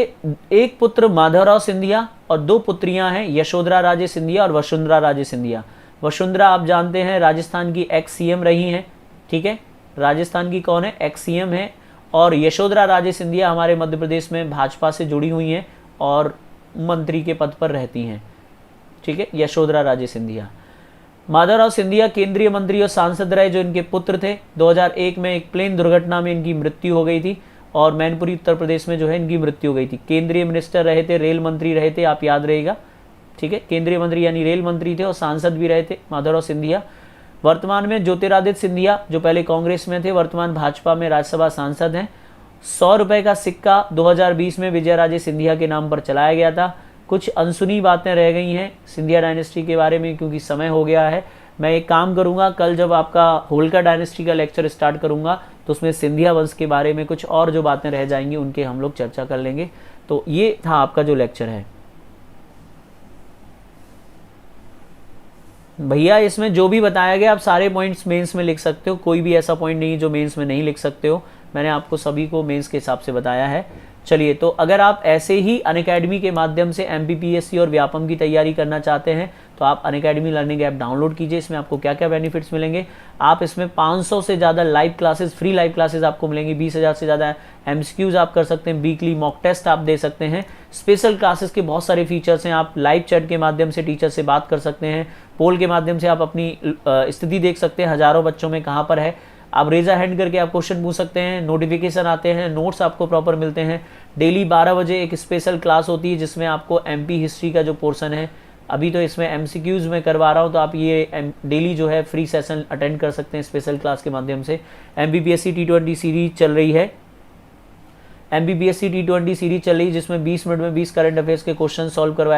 एक पुत्र माधवराव सिंधिया और 2 पुत्रियां हैं, यशोधरा राजे सिंधिया और वसुंधरा राजे सिंधिया। वसुंधरा आप जानते हैं राजस्थान की एक्स सीएम रही हैं। ठीक है, राजस्थान की कौन है? एक्स सीएम है। और यशोधरा राजे सिंधिया हमारे मध्य प्रदेश में भाजपा से जुड़ी हुई हैं और मंत्री के पद पर रहती हैं। ठीक है, यशोधरा राजे सिंधिया। माधवराव सिंधिया केंद्रीय मंत्री और सांसद रहे जो इनके पुत्र थे। 2001 में एक प्लेन दुर्घटना में इनकी मृत्यु हो गई थी। और मैनपुरी उत्तर प्रदेश में जो है इनकी मृत्यु हो गई थी। केंद्रीय मिनिस्टर रहे थे, रेल मंत्री रहे थे, आप याद रहेगा, ठीक है, केंद्रीय मंत्री यानी रेल मंत्री थे और सांसद भी रहे थे माधवराव सिंधिया। वर्तमान में ज्योतिरादित्य सिंधिया जो पहले कांग्रेस में थे, वर्तमान भाजपा में राज्यसभा सांसद हैं। 100 रुपए का सिक्का 2020 में विजयराजे सिंधिया के नाम पर चलाया गया था। कुछ अनसुनी बातें रह गई हैं सिंधिया डायनेस्टी के बारे में क्योंकि समय हो गया है। मैं एक काम करूंगा, कल जब आपका होलकर डायनेस्टी का लेक्चर स्टार्ट करूंगा तो उसमें सिंधिया वंश के बारे में कुछ और जो बातें रह जाएंगी उनके हम लोग चर्चा कर लेंगे। तो ये था आपका जो लेक्चर है भैया। इसमें जो भी बताया गया आप सारे पॉइंट्स मेंस में लिख सकते हो, कोई भी ऐसा पॉइंट नहीं जो मेंस में नहीं लिख सकते हो। मैंने आपको सभी को मेंस के हिसाब से बताया है। चलिए, तो अगर आप ऐसे ही अनअकैडमी के माध्यम से एमपीपीएससी और व्यापम की तैयारी करना चाहते हैं तो आप अनअकैडमी लर्निंग ऐप डाउनलोड कीजिए। इसमें आपको क्या क्या बेनिफिट्स मिलेंगे, आप इसमें 500 से ज़्यादा live classes, free live classes आपको मिलेंगी। 20,000 से ज़्यादा एमसीक्यूज आप कर सकते हैं, वीकली मॉक टेस्ट आप दे सकते हैं। स्पेशल क्लासेस के बहुत सारे फीचर्स हैं, आप लाइव चैट के माध्यम से टीचर से बात कर सकते हैं। पोल के माध्यम से आप अपनी स्थिति देख सकते हैं, हज़ारों बच्चों में कहाँ पर है। आप रेजर हैंड करके आप क्वेश्चन पूछ सकते हैं, नोटिफिकेशन आते हैं, नोट्स आपको प्रॉपर मिलते हैं। डेली 12 बजे एक स्पेशल क्लास होती है जिसमें आपको एमपी हिस्ट्री का जो पोर्शन है, अभी तो इसमें एमसीक्यूज में करवा रहा हूँ, तो आप ये डेली जो है फ्री सेशन अटेंड कर सकते हैं स्पेशल क्लास के माध्यम से। एमपीपीएससी T20 सीरीज चल रही है, एमपीपीएससी T20 सीरीज चल रही है जिसमें 20 मिनट में 20 करंट अफेयर्स के क्वेश्चन सॉल्व करवाए